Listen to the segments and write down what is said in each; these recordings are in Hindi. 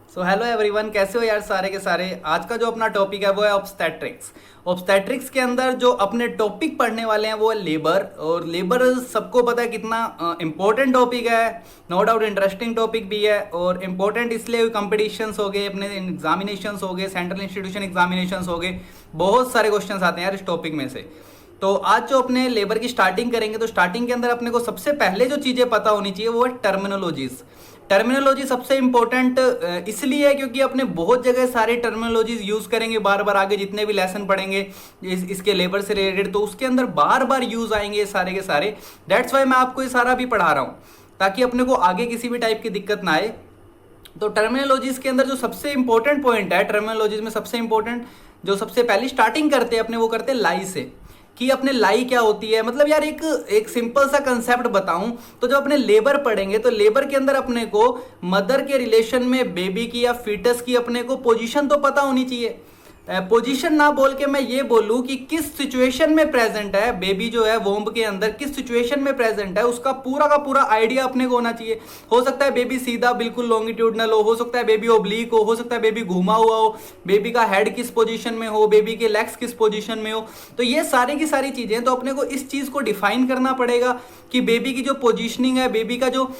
सो हेलो एवरीवन, कैसे हो यार सारे के सारे। आज का जो अपना टॉपिक है वो है ऑब्स्टेट्रिक्स। ऑब्स्टेट्रिक्स के अंदर जो अपने टॉपिक पढ़ने वाले हैं वो है लेबर। और लेबर सबको पता है कितना इंपॉर्टेंट टॉपिक है, नो डाउट इंटरेस्टिंग टॉपिक भी है। और इम्पोर्टेंट इसलिए कंपटीशंस हो गए, अपने एग्जामिनेशंस हो गए, सेंट्रल इंस्टीट्यूशन एग्जामिनेशंस हो गए, बहुत सारे क्वेश्चंस आते हैं यार इस टॉपिक में से। तो आज जो अपने लेबर की स्टार्टिंग करेंगे तो स्टार्टिंग के अंदर अपने को सबसे पहले जो चीज़ें पता होनी चाहिए वो है टर्मिनोलॉजीज। टर्मिनोलॉजी सबसे इंपॉर्टेंट इसलिए है क्योंकि अपने बहुत जगह सारे टर्मिनोलॉजीज यूज करेंगे बार बार, आगे जितने भी लेसन पढ़ेंगे इसके लेबर से रिलेटेड तो उसके अंदर बार बार यूज आएंगे ये सारे के सारे। दैट्स वाई मैं आपको ये सारा भी पढ़ा रहा हूँ ताकि अपने को आगे किसी भी टाइप की दिक्कत ना आए। तो टर्मिनोलॉजीज के अंदर जो सबसे इंपॉर्टेंट पॉइंट है, टर्मिनोलॉजीज में सबसे इंपॉर्टेंट जो सबसे पहली स्टार्टिंग करते हैं अपने वो करते हैं लाई से, कि अपने लाई क्या होती है। मतलब यार एक सिंपल सा कंसेप्ट बताऊं तो जब अपने लेबर पढ़ेंगे तो लेबर के अंदर अपने को मदर के रिलेशन में बेबी की या फीटस की अपने को पोजीशन तो पता होनी चाहिए। पोजीशन ना बोल के मैं ये बोलूं कि किस सिचुएशन में प्रेजेंट है बेबी जो है वोम्ब के अंदर, किस सिचुएशन में प्रेजेंट है उसका पूरा का पूरा आइडिया अपने को होना चाहिए। हो सकता है बेबी सीधा बिल्कुल लॉन्गिट्यूडनल हो सकता है बेबी ओब्लीक हो सकता है बेबी घुमा हुआ हो, बेबी का हेड किस पोजीशन में हो, बेबी के लेग्स किस पोजीशन में हो। तो ये सारी की सारी चीजें तो अपने को इस चीज को डिफाइन करना पड़ेगा कि बेबी की जो पोजिशनिंग है, बेबी का जो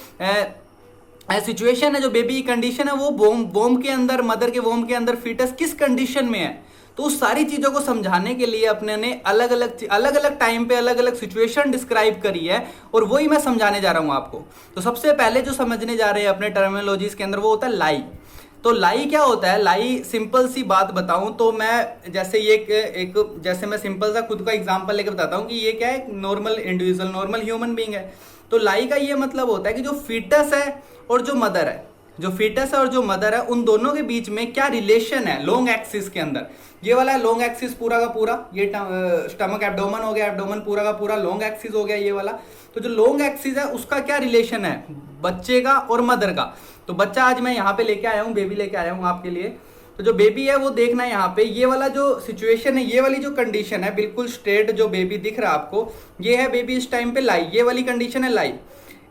सिचुएशन है, जो बेबी की कंडीशन है वो वोम के अंदर, मदर के वोम के अंदर फीटस किस कंडीशन में है। तो उस सारी चीजों को समझाने के लिए अपने ने अलग अलग टाइम पे अलग अलग सिचुएशन डिस्क्राइब करी है और वही मैं समझाने जा रहा हूं आपको। तो सबसे पहले जो समझने जा रहे हैं अपने टर्मिनोलॉजीज के अंदर वो होता है लाई। तो लाई क्या होता है? लाई सिंपल सी बात बताऊं तो मैं जैसे जैसे मैं सिंपल सा खुद का एग्जांपल लेके बताता हूं कि ये क्या है, normal individual, normal human being है। तो लाई का ये मतलब होता है कि जो फीटस है और जो मदर है, जो फीटस है और जो मदर है उन दोनों के बीच में क्या रिलेशन है लॉन्ग एक्सिस के अंदर। ये वाला है लॉन्ग एक्सिस पूरा का पूरा, ये स्टमक एब्डोमन हो गया, एब्डोमन पूरा का पूरा लॉन्ग एक्सिस हो गया ये वाला। तो जो लॉन्ग एक्सिस है उसका क्या रिलेशन है बच्चे का और मदर का। तो बच्चा आज मैं यहाँ पे लेके आया हूँ, बेबी लेके आया हूँ आपके लिए। तो जो बेबी है वो देखना है यहाँ पे, ये वाला जो सिचुएशन है, ये वाली जो कंडीशन है बिल्कुल स्ट्रेट जो बेबी दिख रहा है आपको, ये है बेबी इस टाइम पे लाई, ये वाली कंडीशन है लाई।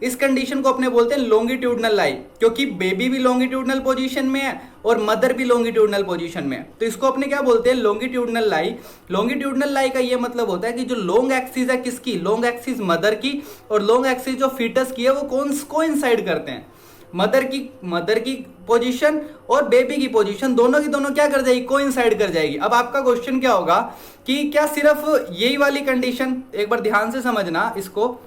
इस कंडीशन को अपने बोलते हैं लॉन्गिट्यूडनल लाई, क्योंकि बेबी भी लॉन्गिट्यूडनल पोजीशन में है और मदर भी लॉन्गिट्यूडनल पोजीशन में है। तो इसको अपने क्या बोलते हैं? लॉन्गिट्यूडनल लाई। लॉन्गिट्यूडनल लाई का ये मतलब होता है कि जो लॉन्ग एक्सिस है किसकी, लॉन्ग एक्सिस मदर की, और लॉन्ग एक्सिस जो फीटस की है वो कौन कोइंसाइड करते हैं। मदर की पोजीशन और बेबी की पोजीशन दोनों की दोनों क्या कर जाएगी, कोइंसाइड कर जाएगी। अब आपका क्वेश्चन क्या होगा कि क्या सिर्फ यही वाली कंडीशन, एक बार ध्यान से समझना इसको,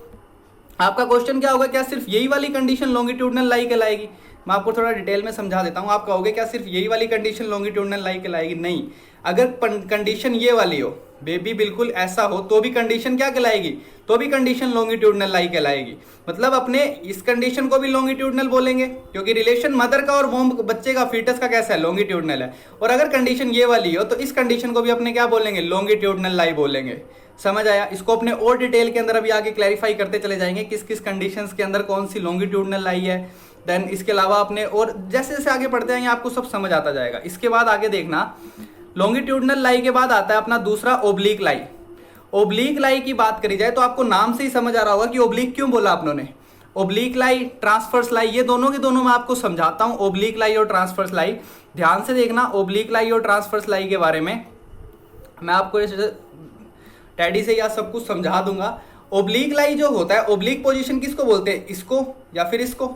आपका क्वेश्चन क्या होगा, क्या सिर्फ यही वाली कंडीशन लॉन्गिट्यूडनल लाई कहलाएगी? मैं आपको थोड़ा डिटेल में समझा देता हूं। आप कहोगे क्या सिर्फ यही वाली कंडीशन लॉन्गिट्यूडनल लाई कहलाएगी? नहीं, अगर कंडीशन ये वाली हो, बेबी बिल्कुल ऐसा हो, तो भी कंडीशन क्या कहलाएगी, तो भी कंडीशन लॉन्गिट्यूडनल लाई कहलाएगी। मतलब अपने इस कंडीशन को भी लॉन्गिट्यूडनल बोलेंगे क्योंकि रिलेशन मदर का और वोम बच्चे का फीटस का कैसा है, लॉन्गिट्यूडनल है। और अगर कंडीशन ये वाली हो तो इस कंडीशन को भी अपने क्या बोलेंगे, लॉन्गिट्यूडनल लाई बोलेंगे। समझ आया? इसको अपने और डिटेल के अंदर अभी आगे क्लैरिफाई करते चले जाएंगे किस किस कंडीशंस के अंदर कौन सी लॉन्गिट्यूडनल लाई है। देन इसके अलावा अपने और जैसे जैसे आगे पढ़ते जाएंगे आपको सब समझ आता जाएगा। इसके बाद आगे देखना, लॉन्गिट्यूडनल लाई के बाद आता है अपना दूसरा ओब्लीक लाई। ओब्लीक लाई की बात करी जाए तो आपको नाम से ही समझ आ रहा होगा कि ओब्लीक क्यों बोला आप लोगों ने। ओब्लीक लाई, ट्रांसफर्स लाई, ये दोनों के दोनों मैं आपको समझाता हूं, ओब्लीक लाई और ट्रांसफर्स लाई। ध्यान से देखना ओब्लीक लाई और ट्रांसफर्स लाई के बारे में मैं आपको टैडी से या सब कुछ समझा दूंगा। ओब्लीक लाई जो होता है, ओब्लीक पोजीशन किसको बोलते हैं, इसको या फिर इसको।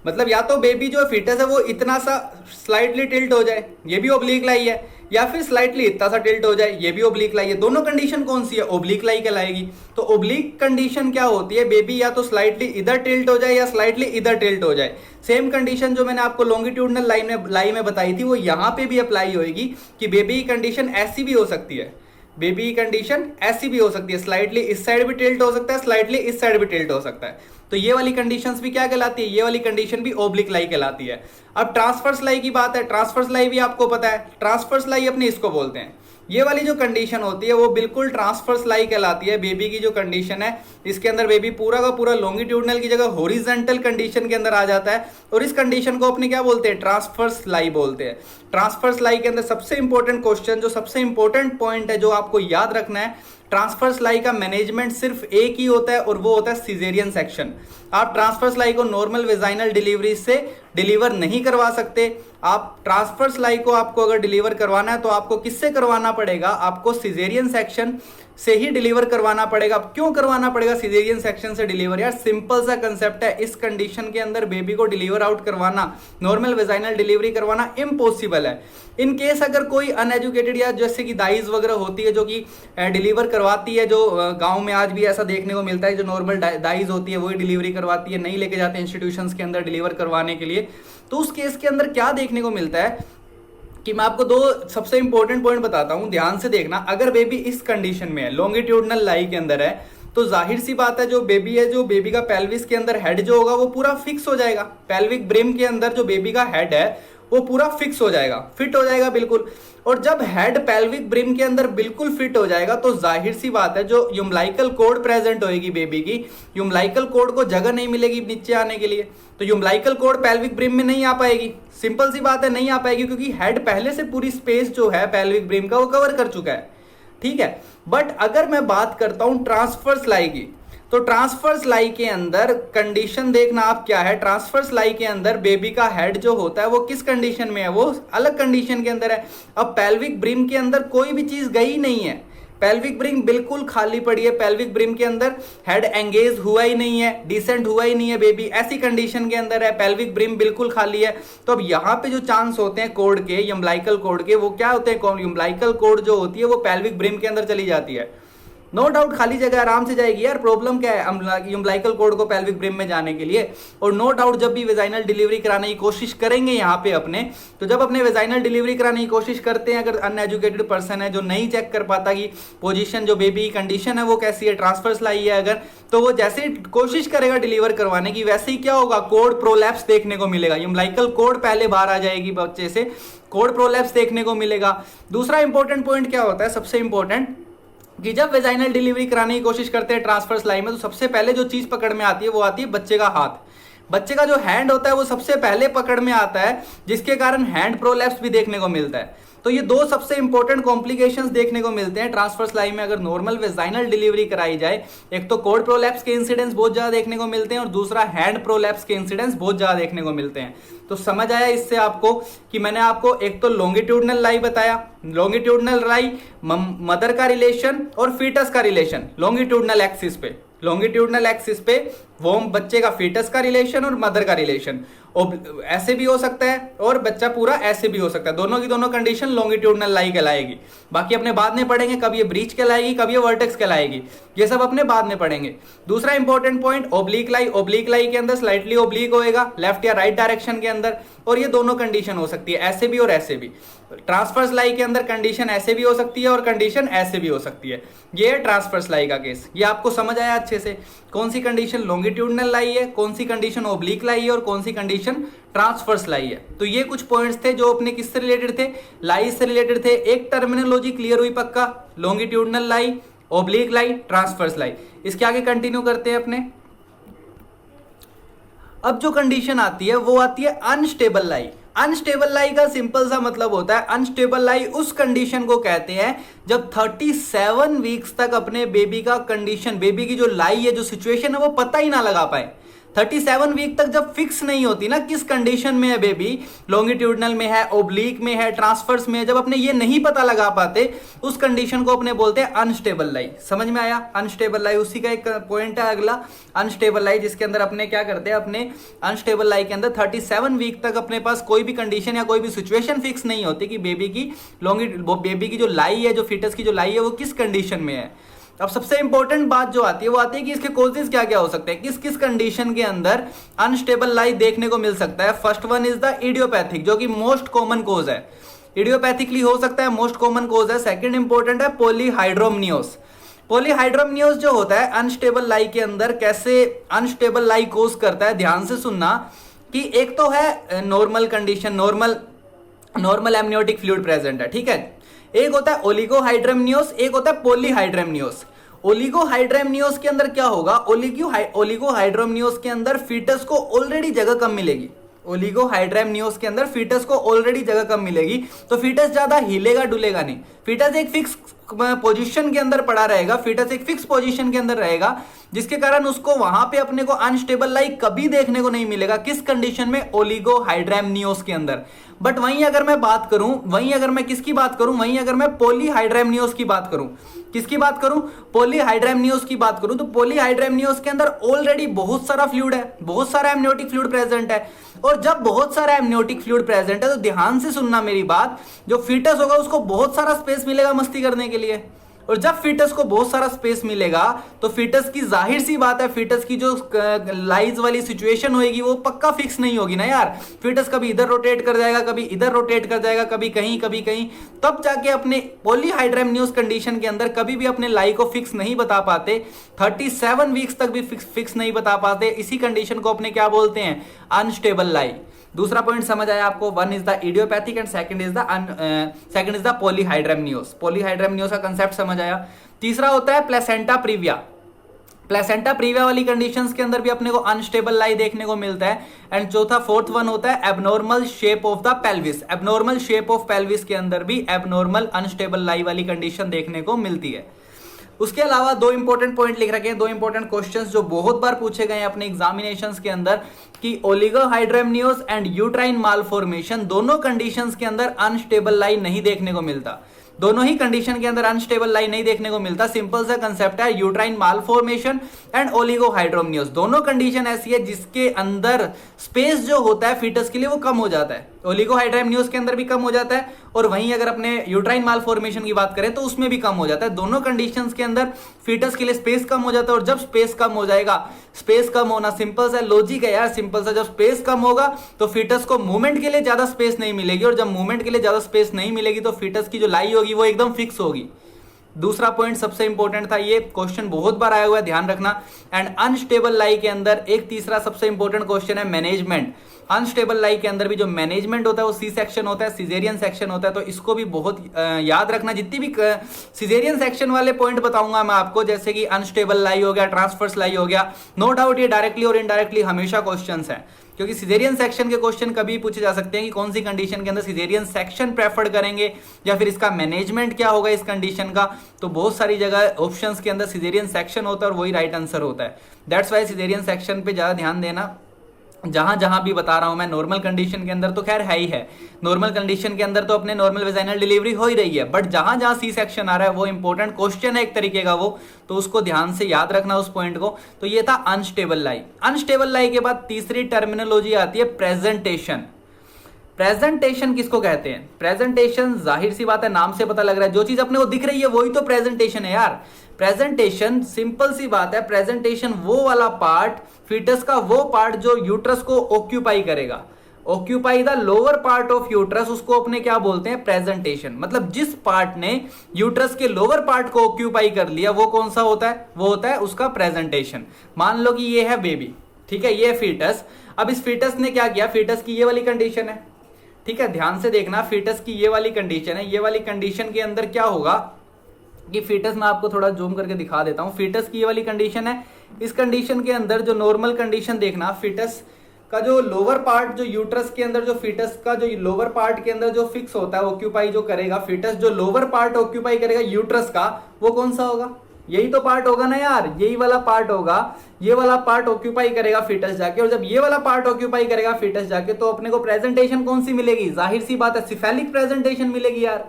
मतलब या तो बेबी जो फीटस है वो इतना सा स्लाइटली टिल्ट हो जाए, ये भी ओब्लीक लाई है, या फिर स्लाइटली इतना सा टिल्ट हो जाए, ये भी ओब्लीक लाई है। दोनों कंडीशन कौन सी है, ओब्लीक लाई कहलाएगी। तो ओब्लीक कंडीशन क्या होती है, बेबी या तो स्लाइटली इधर टिल्ट हो जाए या स्लाइटली इधर टिल्ट हो जाए। सेम कंडीशन जो मैंने आपको लॉन्गिट्यूडनल लाई में बताई थी वो यहाँ पे भी अप्लाई होगी कि बेबी की कंडीशन ऐसी भी हो सकती है, बेबी की कंडीशन ऐसी भी हो सकती है, स्लाइटली इस साइड भी टिल्ट हो सकता है, स्लाइटली इस साइड भी टिल्ट हो सकता है। तो ये वाली कंडीशंस भी क्या कहलाती है, ये वाली कंडीशन भी ओब्लिक लाई कहलाती है। अब ट्रांसफर्स लाई की बात है, ट्रांसफर्स लाई भी आपको पता है, ट्रांसफर्स लाई अपने इसको बोलते हैं। ये वाली जो कंडीशन होती है वो बिल्कुल ट्रांसफर्स लाई कहलाती है। बेबी की जो कंडीशन है इसके अंदर बेबी पूरा का पूरा लॉन्गिट्यूडनल की जगह हॉरिजॉन्टल कंडीशन के अंदर आ जाता है और इस कंडीशन को अपने क्या बोलते हैं, ट्रांसफर्स लाई बोलते हैं। ट्रांसफर्स लाई के अंदर सबसे इंपॉर्टेंट क्वेश्चन, जो सबसे इंपॉर्टेंट पॉइंट है जो आपको याद रखना है ट्रांसफर्स लाई का मैनेजमेंट सिर्फ एक ही होता है और वो होता है सिजेरियन सेक्शन। आप ट्रांसफर्स लाई को नॉर्मल वेजाइनल डिलीवरी से डिलीवर नहीं करवा सकते। आप ट्रांसफर्स लाई को आपको अगर डिलीवर करवाना है तो आपको किससे करवाना पड़ेगा, आपको सिजेरियन सेक्शन से ही डिलीवर करवाना पड़ेगा। क्यों करवाना पड़ेगा सिजेरियन सेक्शन से डिलीवर? यार सिंपल सा कंसेप्ट है, इस कंडीशन के अंदर बेबी को डिलीवर आउट करवाना, नॉर्मल वेजाइनल डिलीवरी करवाना इम्पॉसिबल है। इन केस अगर कोई अनएजुकेटेड या जैसे कि दाइज वगैरह होती है जो कि डिलीवर करवाती है, जो गांव में आज भी ऐसा देखने को मिलता है, जो नॉर्मल दाइज होती है वही डिलीवरी करवाती है, नहीं लेके जाते इंस्टीट्यूशंस के अंदर डिलीवर करवाने के लिए। तो उस केस के अंदर क्या देखने को मिलता है कि मैं आपको दो सबसे इंपॉर्टेंट पॉइंट बताता हूं, ध्यान से देखना। अगर बेबी इस कंडीशन में है, लॉन्गिट्यूडनल लाई के अंदर है, तो जाहिर सी बात है जो बेबी है, जो बेबी का पेल्विस के अंदर हेड जो होगा वो पूरा फिक्स हो जाएगा। पेल्विक ब्रिम के अंदर जो बेबी का हेड है वो पूरा फिक्स हो जाएगा, फिट हो जाएगा बिल्कुल। और जब हेड पेल्विक ब्रिम के अंदर बिल्कुल फिट हो जाएगा तो जाहिर सी बात है जो यूम्बलाइकल कॉर्ड प्रेजेंट होएगी बेबी की, यूम्बलाइकल कॉर्ड को जगह नहीं मिलेगी नीचे आने के लिए, तो यूम्बलाइकल कॉर्ड पेल्विक ब्रिम में नहीं आ पाएगी। सिंपल सी बात है, नहीं आ पाएगी, क्योंकि हेड पहले से पूरी स्पेस जो है पेल्विक ब्रिम का वो कवर कर चुका है, ठीक है। बट अगर मैं बात करता हूं ट्रांसफर्स लाई की, तो ट्रांसफर्स लाई के अंदर कंडीशन देखना आप क्या है। ट्रांसफर्स लाई के अंदर बेबी का हेड जो होता है वो किस कंडीशन में है, वो अलग कंडीशन के अंदर है। अब पेल्विक ब्रिम के अंदर कोई भी चीज गई नहीं है, पेल्विक ब्रिम बिल्कुल खाली पड़ी है, पेल्विक ब्रिम के अंदर हेड एंगेज हुआ ही नहीं है, डिसेंट हुआ ही नहीं है बेबी, ऐसी कंडीशन के अंदर है, पेल्विक ब्रिम बिल्कुल खाली है। तो अब यहाँ पे जो चांस होते हैं कोड के, यम्बलाइकल कोड के, वो क्या होते हैं, यम्बलाइकल कोड जो होती है वो पेल्विक ब्रिम के अंदर चली जाती है। नो डाउट खाली जगह आराम से जाएगी यार, प्रॉब्लम क्या है यूम्बलाइकल कॉर्ड को पेल्विक ब्रिम में जाने के लिए। और नो डाउट जब भी वेजाइनल डिलीवरी कराने की कोशिश करेंगे यहाँ पे अपने, तो जब अपने वेजाइनल डिलीवरी कराने की कोशिश करते हैं, अगर अनएजुकेटेड पर्सन है जो नहीं चेक कर पाता कि पोजीशन जो बेबी की कंडीशन है वो कैसी है, ट्रांसफर्स लाई है अगर, तो वो जैसे कोशिश करेगा डिलीवर करवाने की, वैसे ही क्या होगा, कॉर्ड प्रोलैप्स देखने को मिलेगा, यूम्बलाइकल कॉर्ड पहले बाहर आ जाएगी बच्चे से, कॉर्ड प्रोलैप्स देखने को मिलेगा। दूसरा इंपॉर्टेंट पॉइंट क्या होता है, सबसे इंपॉर्टेंट, कि जब वेजाइनल डिलीवरी कराने की कोशिश करते हैं ट्रांसफर्स लाई में, तो सबसे पहले जो चीज पकड़ में आती है वो आती है बच्चे का हाथ। बच्चे का जो हैंड होता है वो सबसे पहले पकड़ में आता है, जिसके कारण हैंड प्रोलैप्स भी देखने को मिलता है। तो ये दो सबसे इंपॉर्टेंट कॉम्प्लिकेशंस देखने को मिलते हैं ट्रांसफर्स लाई में अगर नॉर्मल वेजाइनल डिलीवरी कराई जाए। एक तो कॉर्ड प्रोलैप्स के इंसिडेंस बहुत ज्यादा देखने को मिलते हैं और दूसरा हैंड प्रोलैप्स के इंसिडेंस बहुत ज्यादा देखने को मिलते हैं। तो समझ आया इससे आपको कि मैंने आपको एक तो लॉन्गिट्यूडनल लाई बताया, लॉन्गिट्यूडनल लाई मदर का रिलेशन और फीटस का रिलेशन लॉन्गिट्यूडनल एक्सिस पे, लॉन्गिट्यूडनल एक्सिस पे वो बच्चे का फीटस का रिलेशन और मदर का रिलेशन, ऐसे भी हो सकता है और बच्चा पूरा ऐसे भी हो सकता है, दोनों की दोनों कंडीशन लॉन्गिट्यूडनल लाई कहलाएगी। बाकी अपने बाद में पढ़ेंगे, कब ये ब्रीच कहलाएगी, कब ये वर्टेक्स कहलाएगी, ये सब अपने बाद में पढ़ेंगे। दूसरा इंपॉर्टेंट पॉइंट ओब्लिक लाई, ओब्लिक लाई के अंदर स्लाइटली ओब्लिक होएगा लेफ्ट या राइट डायरेक्शन के अंदर, और ये दोनों कंडीशन हो सकती है, ऐसे भी और ऐसे भी। ट्रांसफर्स लाई के अंदर कंडीशन ऐसे भी हो सकती है और कंडीशन ऐसे भी हो सकती है। ये है ट्रांसफर्स लाई का केस। ये आपको समझ आया अच्छे से, कौन सी कंडीशन लॉन्गिट्यूडनल लाई है, कौन सी कंडीशन ओब्लिक लाई है और कौन सी कंडीशन ट्रांसफर्स लाई है। तो ये कुछ पॉइंट्स थे जो अपने किससे रिलेटेड थे, लाई से रिलेटेड थे। एक टर्मिनोलॉजी क्लियर हुई पक्का, लॉन्गिट्यूडनल लाई, ओब्लिक लाई, ट्रांसफर्स लाई। इसके आगे कंटिन्यू करते हैं अपने। अब जो कंडीशन आती है वो आती है अनस्टेबल लाई। अनस्टेबल लाई का सिंपल सा मतलब होता है, अनस्टेबल लाई उस कंडीशन को कहते हैं जब 37 वीक्स तक अपने बेबी का कंडीशन, बेबी की जो लाई है, जो सिचुएशन है वो पता ही ना लगा पाए। 37 वीक तक जब फिक्स नहीं होती ना किस कंडीशन में है बेबी, लॉन्गिट्यूडनल में है, ओब्लिक में है, ट्रांसफर्स में है, जब अपने ये नहीं पता लगा पाते उस कंडीशन को अपने बोलते हैं अनस्टेबल लाई। समझ में आया? अनस्टेबल लाई उसी का एक पॉइंट है अगला, अनस्टेबल लाई, जिसके अंदर अपने क्या करते हैं, अपने अनस्टेबल लाई के अंदर 37 वीक तक अपने पास कोई भी कंडीशन या कोई भी सिचुएशन फिक्स नहीं होती कि बेबी की बेबी की जो लाई है, जो फीटस की जो लाई है वो किस कंडीशन में है। अब सबसे इंपॉर्टेंट बात जो आती है वो आती है कि इसके कॉजेज क्या क्या हो सकते हैं, किस किस कंडीशन के अंदर अनस्टेबल लाई देखने को मिल सकता है। First one is the idiopathic, जो कि मोस्ट कॉमन कोज है, इडियोपैथिकली हो सकता है, मोस्ट कॉमन कोज है। सेकंड इंपॉर्टेंट है पॉलीहाइड्रोमनियोस। पॉलीहाइड्रोमनियोस जो होता है अनस्टेबल लाई के अंदर कैसे अनस्टेबल लाई कोज करता है, ध्यान से सुनना कि एक तो है normal condition, normal amniotic fluid present है, ठीक है। एक होता है ओलिगोहाइड्रोमनियोस, एक होता है पॉलीहाइड्रोमनियोस। ओलिगोहाइड्रोमनियोस के अंदर क्या होगा, ओलिगोहाइड्रोमनियोस के अंदर फीटस को ऑलरेडी जगह कम मिलेगी, ओलिगोहाइड्रैमनियोस के अंदर फीटस को ऑलरेडी जगह कम मिलेगी, तो फीटस ज्यादा हिलेगा डुलेगा नहीं, फीटस एक फिक्स पोजीशन के अंदर पड़ा रहेगा, फीटस एक फिक्स पोजीशन के अंदर रहेगा, जिसके कारण उसको वहां पे अपने को अनस्टेबल लाइक कभी देखने को नहीं मिलेगा। किस कंडीशन में? ओलिगोहाइड्रैमनियोस के अंदर। बट वहीं अगर मैं बात करूं, वहीं अगर मैं किसकी बात करूं, वहीं अगर मैं पॉलीहाइड्रैमनियोस की बात करूं, किसकी बात करूं? पॉलीहाइड्रैमनियोस की बात करूं, तो पॉलीहाइड्रैमनियोस के अंदर ऑलरेडी बहुत सारा फ्लूइड है, बहुत सारा एमनियोटिक फ्लूइड प्रेजेंट है। और जब बहुत सारा एमनियोटिक फ्लूइड प्रेजेंट है तो ध्यान से सुनना मेरी बात, जो फीटस होगा उसको बहुत सारा स्पेस मिलेगा मस्ती करने के लिए। और जब फीटस को बहुत सारा स्पेस मिलेगा तो फीटस की जाहिर सी बात है, फीटस की जो लाइज वाली सिचुएशन होगी वो पक्का फिक्स नहीं होगी ना यार। फीटस कभी इधर रोटेट कर जाएगा, कभी इधर रोटेट कर जाएगा, कभी कहीं, तब जाके अपने पॉलीहाइड्रैमनियोस कंडीशन के अंदर कभी भी अपने लाई को फिक्स नहीं बता पाते, 37 वीक्स तक भी फिक्स नहीं बता पाते। इसी कंडीशन को अपने क्या बोलते हैं? Unstable lie. दूसरा पॉइंट समझ आया आपको? One is the idiopathic and second is the polyhydramnios. Polyhydramnios का कंसेप्ट समझ आया। तीसरा होता है प्लेसेंटा प्रीविया। प्लेसेंटा प्रीविया वाली कंडीशंस के अंदर भी अपने को अनस्टेबल लाई देखने को मिलता है। एंड चौथा फोर्थ वन होता है abnormal shape of the pelvis. Abnormal shape of pelvis के अंदर भी एबनॉर्मल अनस्टेबल लाई वाली कंडीशन देखने को मिलती है। उसके अलावा दो इंपॉर्टेंट पॉइंट लिख रखे हैं, दो इंपॉर्टेंट क्वेश्चंस जो बहुत बार पूछे गए हैं अपने एग्जामिनेशंस के अंदर, कि ओलिगोहाइड्रैमनियोस एंड यूट्राइन मालफॉर्मेशन दोनों कंडीशंस के अंदर अनस्टेबल लाई नहीं देखने को मिलता। दोनों ही कंडीशन के अंदर अनस्टेबल लाई नहीं देखने को मिलता। सिंपल सा कंसेप्ट है, यूट्राइन मालफॉर्मेशन एंड ओलिगोहाइड्रैमनियोस दोनों कंडीशन ऐसी है जिसके अंदर स्पेस जो होता है फीटस के लिए वो कम हो जाता है। ओलिगोहाइड्रैमनियोस के अंदर भी कम हो जाता है, और वहीं अगर अपने यूट्राइन मालफॉर्मेशन की बात करें तो उसमें भी कम हो जाता है। दोनों कंडीशंस के अंदर फीटस के लिए स्पेस कम हो जाता है, और जब स्पेस कम हो जाएगा, स्पेस कम होना सिंपल सा लॉजिक है यार, सिंपल सा, जब स्पेस कम होगा तो फीटस को मूवमेंट के लिए ज्यादा स्पेस नहीं मिलेगी, और जब मूवमेंट के लिए ज्यादा स्पेस नहीं मिलेगी तो फीटस की जो लाई होगी वो एकदम फिक्स होगी। दूसरा पॉइंट सबसे इंपॉर्टेंट था, ये क्वेश्चन बहुत बार आया हुआ है, ध्यान रखना। एंड अनस्टेबल लाई के अंदर एक तीसरा सबसे इंपॉर्टेंट क्वेश्चन है मैनेजमेंट। अनस्टेबल लाई के अंदर भी जो मैनेजमेंट होता है वो सी सेक्शन होता है, सिजेरियन सेक्शन होता है, तो इसको भी बहुत याद रखना। जितनी भी सिजेरियन सेक्शन वाले पॉइंट बताऊंगा मैं आपको, जैसे कि अनस्टेबल लाई हो गया, ट्रांसफर्स लाई हो गया, नो डाउट ये डायरेक्टली और इनडायरेक्टली हमेशा क्वेश्चंस हैं, क्योंकि सिजेरियन सेक्शन के क्वेश्चन कभी पूछे जा सकते हैं कि कौन सी कंडीशन के अंदर सिजेरियन सेक्शन प्रेफर करेंगे, या फिर इसका मैनेजमेंट क्या होगा इस कंडीशन का। तो बहुत सारी जगह ऑप्शंस के अंदर सिजेरियन सेक्शन होता है और वही राइट आंसर होता है। दैट्स वाई सिजेरियन सेक्शन पे ज्यादा ध्यान देना। जहां जहां भी बता रहा हूं मैं, नॉर्मल कंडीशन के अंदर तो खैर है ही है, नॉर्मल कंडीशन के अंदर तो अपने नॉर्मल वेजाइनल डिलीवरी हो ही रही है, बट जहां जहां सी सेक्शन आ रहा है वो इंपॉर्टेंट क्वेश्चन है एक तरीके का वो, तो उसको ध्यान से याद रखना उस पॉइंट को। तो ये था अनस्टेबल लाई। अनस्टेबल लाई के बाद तीसरी टर्मिनोलॉजी आती है प्रेजेंटेशन। प्रेजेंटेशन किसको कहते हैं? प्रेजेंटेशन जाहिर सी बात है, नाम से पता लग रहा है, जो चीज अपने को दिख रही है वही तो प्रेजेंटेशन है यार। प्रेजेंटेशन सिंपल सी बात है, प्रेजेंटेशन वो वाला पार्ट, फीटस का वो पार्ट जो यूट्रस को ऑक्यूपाई करेगा, occupy the lower part of uterus, उसको अपने क्या बोलते हैं? प्रेजेंटेशन। मतलब जिस पार्ट ने यूट्रस के लोअर पार्ट को ऑक्यूपाई कर लिया वो कौन सा होता है? वो होता है उसका प्रेजेंटेशन। मान लो कि ये है बेबी, ठीक है, ये फीटस। अब इस फीटस ने क्या किया? फीटस की ये वाली कंडीशन है, ठीक है, ध्यान से देखना, फीटस की ये वाली कंडीशन है। ये वाली कंडीशन के अंदर क्या होगा कि फीटस, मैं आपको थोड़ा जूम करके दिखा देता हूं, फीटस की ये वाली कंडीशन है। इस कंडीशन के अंदर जो नॉर्मल कंडीशन देखना, फीटस का जो लोअर पार्ट, जो यूट्रस के अंदर जो फीटस का जो लोअर पार्ट के अंदर जो फिक्स होता है, ऑक्यूपाई जो करेगा फीटस, जो लोअर पार्ट ऑक्यूपाई करेगा यूट्रस का, वो कौन सा होगा? यही तो पार्ट होगा ना यार, यही वाला पार्ट होगा। ये वाला पार्ट ऑक्यूपाई करेगा फीटस जाके, और जब ये वाला पार्ट ऑक्यूपाई करेगा फीटस जाके, तो अपने को प्रेजेंटेशन कौन सी मिलेगी? जाहिर सी बात है, सिफेलिक प्रेजेंटेशन मिलेगी यार,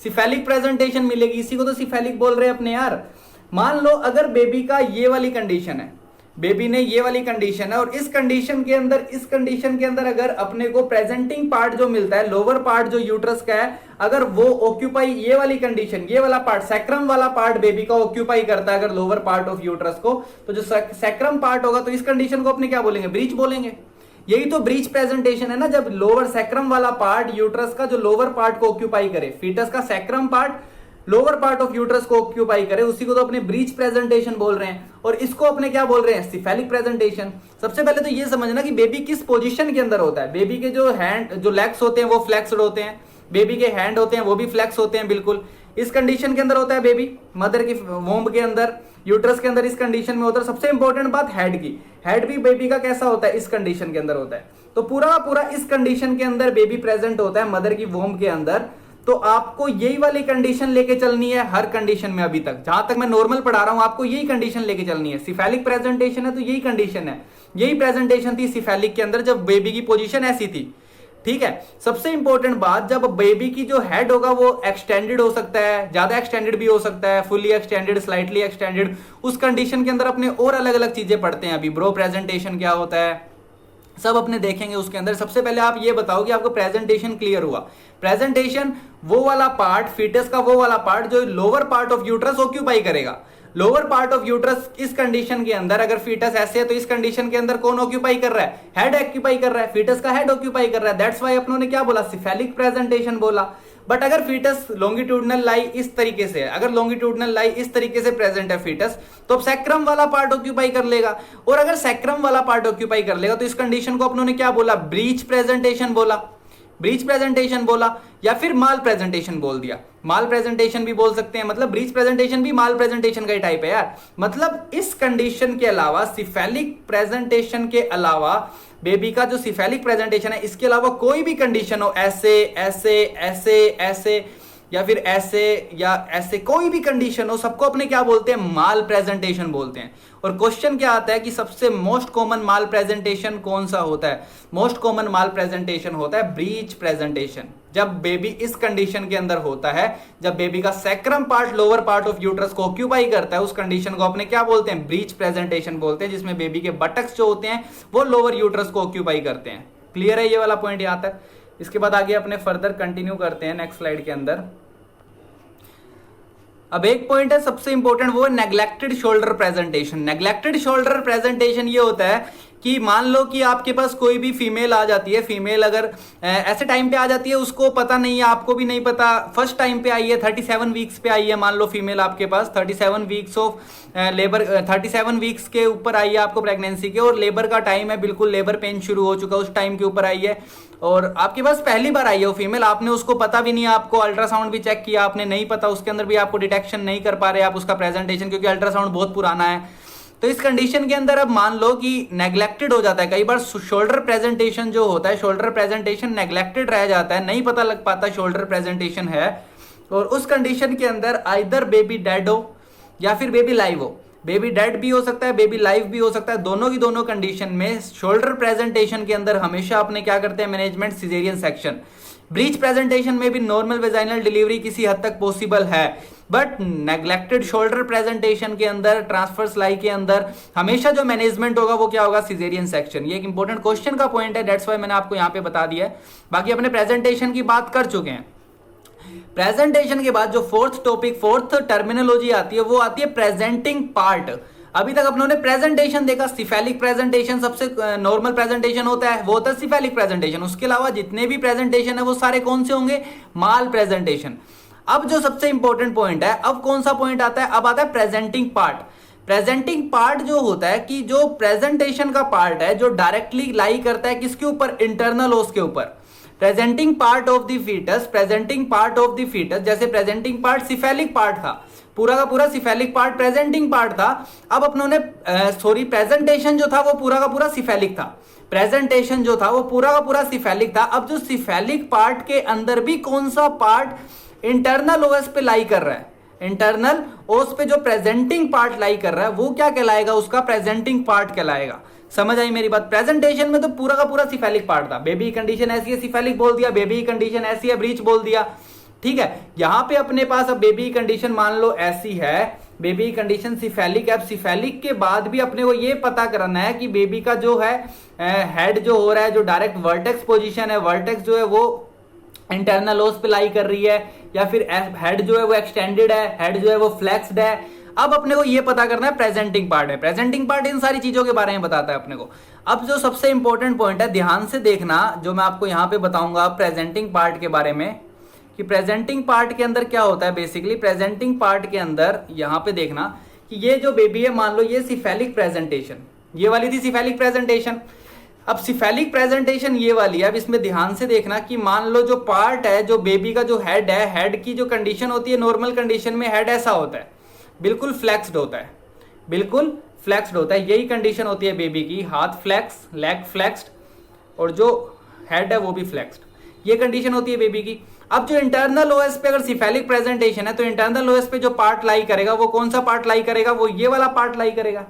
सिफेलिक प्रेजेंटेशन मिलेगी। इसी को तो सिफेलिक बोल रहे हैं अपने यार। मान लो अगर बेबी का ये वाली कंडीशन है, बेबी ने ये वाली कंडीशन है, और इस कंडीशन के अंदर अगर अपने को प्रेजेंटिंग पार्ट जो मिलता है, लोअर पार्ट जो यूट्रस का है, अगर वो ऑक्यूपाई, ये वाली कंडीशन, ये वाला पार्ट, सैक्रम वाला पार्ट बेबी का ऑक्यूपाई करता है अगर लोअर पार्ट ऑफ यूट्रस को, तो जो सैक्रम पार्ट होगा, तो इस कंडीशन को अपने क्या बोलेंगे? ब्रीच बोलेंगे। यही तो ब्रीच प्रेजेंटेशन है ना, जब लोअर सैक्रम वाला पार्ट यूट्रस का जो लोअर पार्ट को ऑक्यूपाई करे, फीटस का sacrum part lower part of uterus को ऑक्यूपाई करे, उसी को तो अपने ब्रीच प्रेजेंटेशन बोल रहे हैं। और इसको अपने क्या बोल रहे हैं? Cephalic presentation. सबसे पहले तो ये समझना कि बेबी किस पोजीशन के अंदर होता है। बेबी के जो हैंड, जो लेग्स होते हैं वो फ्लेक्स्ड होते हैं, बेबी के हैंड होते हैं वो भी फ्लेक्स होते हैं बिल्कुल। इस कंडीशन के अंदर होता है बेबी, मदर की वोम्ब के अंदर, यूट्रस के अंदर इस कंडीशन में होता है। सबसे इंपॉर्टेंट बात हेड की, हेड भी बेबी का कैसा होता है, इस कंडीशन के अंदर होता है। तो पूरा का पूरा इस कंडीशन के अंदर बेबी प्रेजेंट होता है मदर की वोम के अंदर। तो आपको यही वाली कंडीशन लेके चलनी है हर कंडीशन में। अभी तक जहां तक मैं नॉर्मल पढ़ा रहा हूं आपको यही कंडीशन लेके चलनी है। सिफेलिक प्रेजेंटेशन है तो यही कंडीशन है, यही प्रेजेंटेशन थी सिफेलिक के अंदर जब बेबी की पोजीशन ऐसी थी। ठीक है, सबसे इंपॉर्टेंट बात, जब बेबी की जो हेड होगा वो एक्सटेंडेड हो सकता है, ज्यादा एक्सटेंडेड भी हो सकता है, फुली एक्सटेंडेड, स्लाइटली एक्सटेंडेड, उस कंडीशन के अंदर अपने और अलग अलग चीजें पढ़ते हैं। अभी ब्रो प्रेजेंटेशन क्या होता है सब अपने देखेंगे उसके अंदर। सबसे पहले आप ये बताओ कि आपको प्रेजेंटेशन क्लियर हुआ। प्रेजेंटेशन वो वाला पार्ट, फीटस का वो वाला पार्ट जो lower part of uterus occupy करेगा। लोअर पार्ट ऑफ यूट्रस इस कंडीशन के अंदर, अगर फीटस ऐसे है तो इस कंडीशन के अंदर कौन ऑक्यूपाई कर रहा है, हेड ऑक्यूपाई कर रहा है, फीटस का हेड ऑक्यूपाई कर रहा है। दैट्स व्हाई अपनों ने क्या बोला, सिफेलिक प्रेजेंटेशन बोला। बट अगर फीटस लॉन्गिट्यूडनल लाई इस तरीके से है, अगर लॉन्गिट्यूडनल लाई इस तरीके से प्रेजेंट है फीटस, तो अब सैक्रम वाला पार्ट ऑक्यूपाई कर लेगा। और अगर सैक्रम वाला पार्ट ऑक्यूपाई कर लेगा तो इस कंडीशन को अपनों ने क्या बोला, ब्रीच प्रेजेंटेशन बोला। ब्रीच प्रेजेंटेशन बोला या फिर माल प्रेजेंटेशन बोल दिया। माल प्रेजेंटेशन भी बोल सकते हैं, मतलब ब्रीच प्रेजेंटेशन भी माल प्रेजेंटेशन का ही टाइप है यार। मतलब इस कंडीशन के अलावा, सिफेलिक प्रेजेंटेशन के अलावा, बेबी का जो सिफेलिक प्रेजेंटेशन है इसके अलावा कोई भी कंडीशन हो, ऐसे ऐसे ऐसे ऐसे या फिर ऐसे या ऐसे, कोई भी कंडीशन हो, सबको अपने क्या बोलते हैं, माल प्रेजेंटेशन बोलते हैं। और क्वेश्चन क्या आता है कि सबसे मोस्ट कॉमन माल प्रेजेंटेशन कौन सा होता है? मोस्ट कॉमन माल प्रेजेंटेशन होता है ब्रीच प्रेजेंटेशन। जब बेबी इस कंडीशन के अंदर होता है, जब बेबी का sacrum part lower part of uterus को ऑक्यूपाई करता है, उस कंडीशन को अपने क्या बोलते हैं, ब्रीच प्रेजेंटेशन बोलते हैं, जिसमें बेबी के बटक्स जो होते हैं वो लोअर यूट्रस को ऑक्यूपाई करते हैं। क्लियर है ये वाला पॉइंट यहां तक? इसके बाद आगे अपने फर्दर कंटिन्यू करते हैं नेक्स्ट स्लाइड के अंदर। अब एक पॉइंट है सबसे इंपॉर्टेंट, वो है neglected shoulder presentation. Neglected shoulder presentation ये होता है कि मान लो कि आपके पास कोई भी फीमेल आ जाती है, फीमेल अगर ऐसे टाइम पे आ जाती है उसको पता नहीं है, आपको भी नहीं पता, फर्स्ट टाइम पे आई है, 37 वीक्स पे आई है, मान लो फीमेल आपके पास 37 वीक्स ऑफ लेबर, 37 वीक्स के ऊपर आई है आपको प्रेगनेंसी के, और लेबर का टाइम है, बिल्कुल लेबर पेन शुरू हो चुका है, उस टाइम के ऊपर आई है, और आपके पास पहली बार आई है वो फीमेल, आपने उसको पता भी नहीं है, आपको अल्ट्रासाउंड भी चेक किया आपने, नहीं पता, उसके अंदर भी आपको डिटेक्शन नहीं कर पा रहे आप उसका प्रेजेंटेशन, क्योंकि अल्ट्रासाउंड बहुत पुराना है। तो इस कंडीशन के अंदर अब मान लो कि नेग्लेक्टेड हो जाता है, कई बार शोल्डर प्रेजेंटेशन जो होता है, शोल्डर प्रेजेंटेशन नेग्लेक्टेड रह जाता है, नहीं पता लग पाता शोल्डर प्रेजेंटेशन है, और उस कंडीशन के अंदर आइदर बेबी डेड हो या फिर बेबी लाइव हो। बेबी डेड भी हो सकता है, बेबी लाइव भी हो सकता है, दोनों की दोनों कंडीशन में शोल्डर प्रेजेंटेशन के अंदर हमेशा अपने क्या करते हैं, management caesarean section. Breech presentation में भी नॉर्मल वेजाइनल डिलीवरी किसी हद तक पॉसिबल है, बट नेग्लेक्टेड शोल्डर प्रेजेंटेशन के अंदर, ट्रांसफर्स लाई के अंदर हमेशा जो मैनेजमेंट होगा वो क्या होगा, सिजेरियन सेक्शन। ये एक इंपॉर्टेंट क्वेश्चन का पॉइंट है, दैट्स व्हाई मैंने आपको यहां पे बता दिया है। बाकी अपने प्रेजेंटेशन की बात कर चुके हैं। प्रेजेंटेशन के बाद जो फोर्थ टॉपिक, फोर्थ टर्मिनोलॉजी आती है वो आती है प्रेजेंटिंग पार्ट। अभी तक अपनों ने प्रेजेंटेशन देखा, सिफेलिक प्रेजेंटेशन सबसे नॉर्मल प्रेजेंटेशन होता है, वो होता है सिफेलिक प्रेजेंटेशन। उसके अलावा जितने भी प्रेजेंटेशन है वो सारे कौन से होंगे, माल प्रेजेंटेशन। अब जो सबसे इंपॉर्टेंट पॉइंट है, अब कौन सा पॉइंट आता है, अब आता है प्रेजेंटिंग पार्ट। प्रेजेंटिंग पार्ट जो होता है कि जो प्रेजेंटेशन का पार्ट है जो डायरेक्टली लाई करता है किसके ऊपर, इंटरनल ओस के ऊपर। Presenting part of the fetus, presenting part of the fetus, जैसे प्रेजेंटिंग पार्ट सिफेलिक पार्ट था, पूरा का पूरा सिफेलिक पार्ट प्रेजेंटिंग पार्ट था। अब अपनों ने प्रेजेंटेशन जो था वो पूरा का पूरा सिफेलिक था, प्रेजेंटेशन जो था वो पूरा का पूरा सिफेलिक था। अब जो सिफेलिक पार्ट के अंदर भी कौन सा पार्ट इंटरनल ओएस पे लाई कर रहा है, इंटरनल ओस पे जो प्रेजेंटिंग पार्ट लाई कर रहा है वो क्या कहलाएगा, उसका प्रेजेंटिंग पार्ट कहलाएगा। समझ आई मेरी बात? प्रेजेंटेशन में तो पूरा का पूरा सिफेलिक पार्ट था, बेबी कंडीशन ऐसी है सिफेलिक बोल दिया, बेबी कंडीशन ऐसी है ब्रीच बोल दिया, ठीक है। यहां पे अपने पास अब बेबी कंडीशन मान लो ऐसी है, बेबी कंडीशन सिफेलिक है। अब सिफेलिक के बाद भी अपने को ये पता करना है कि बेबी का जो है हेड जो हो रहा है, जो डायरेक्ट वर्टेक्स पोजीशन है, वर्टेक्स जो है वो इंटरनल ओस पे लाई कर रही है या फिर हेड जो है वो एक्सटेंडेड है, हेड जो है वो फ्लेक्स्ड है। अब अपने को ये पता करना है प्रेजेंटिंग पार्ट है, प्रेजेंटिंग पार्ट इन सारी चीजों के बारे में बताता है अपने को। अब जो सबसे इंपॉर्टेंट पॉइंट है, ध्यान से देखना, जो मैं आपको यहां पे बताऊंगा प्रेजेंटिंग पार्ट के बारे में, कि प्रेजेंटिंग पार्ट के अंदर क्या होता है। बेसिकली प्रेजेंटिंग पार्ट के अंदर यहां पे देखना कि ये जो बेबी है, मान लो ये सिफेलिक प्रेजेंटेशन, ये वाली थी सिफेलिक प्रेजेंटेशन। अब सिफेलिक प्रेजेंटेशन ये वाली है। अब इसमें ध्यान से देखना कि मान लो जो पार्ट है, जो बेबी का जो हेड है, हेड की जो कंडीशन होती है, नॉर्मल कंडीशन में हेड ऐसा होता है, बिल्कुल फ्लेक्स्ड होता है, बिल्कुल फ्लेक्स्ड होता है। यही कंडीशन होती है बेबी की, हाथ फ्लेक्स, लेग फ्लेक्स्ड और जो हेड है वो भी फ्लेक्स्ड। ये कंडीशन होती है बेबी की। अब जो इंटरनल ओएस पे अगर सिफेलिक प्रेजेंटेशन है तो इंटरनल ओएस पे जो पार्ट लाई करेगा वो कौन सा पार्ट लाई करेगा, वो ये वाला पार्ट लाई करेगा,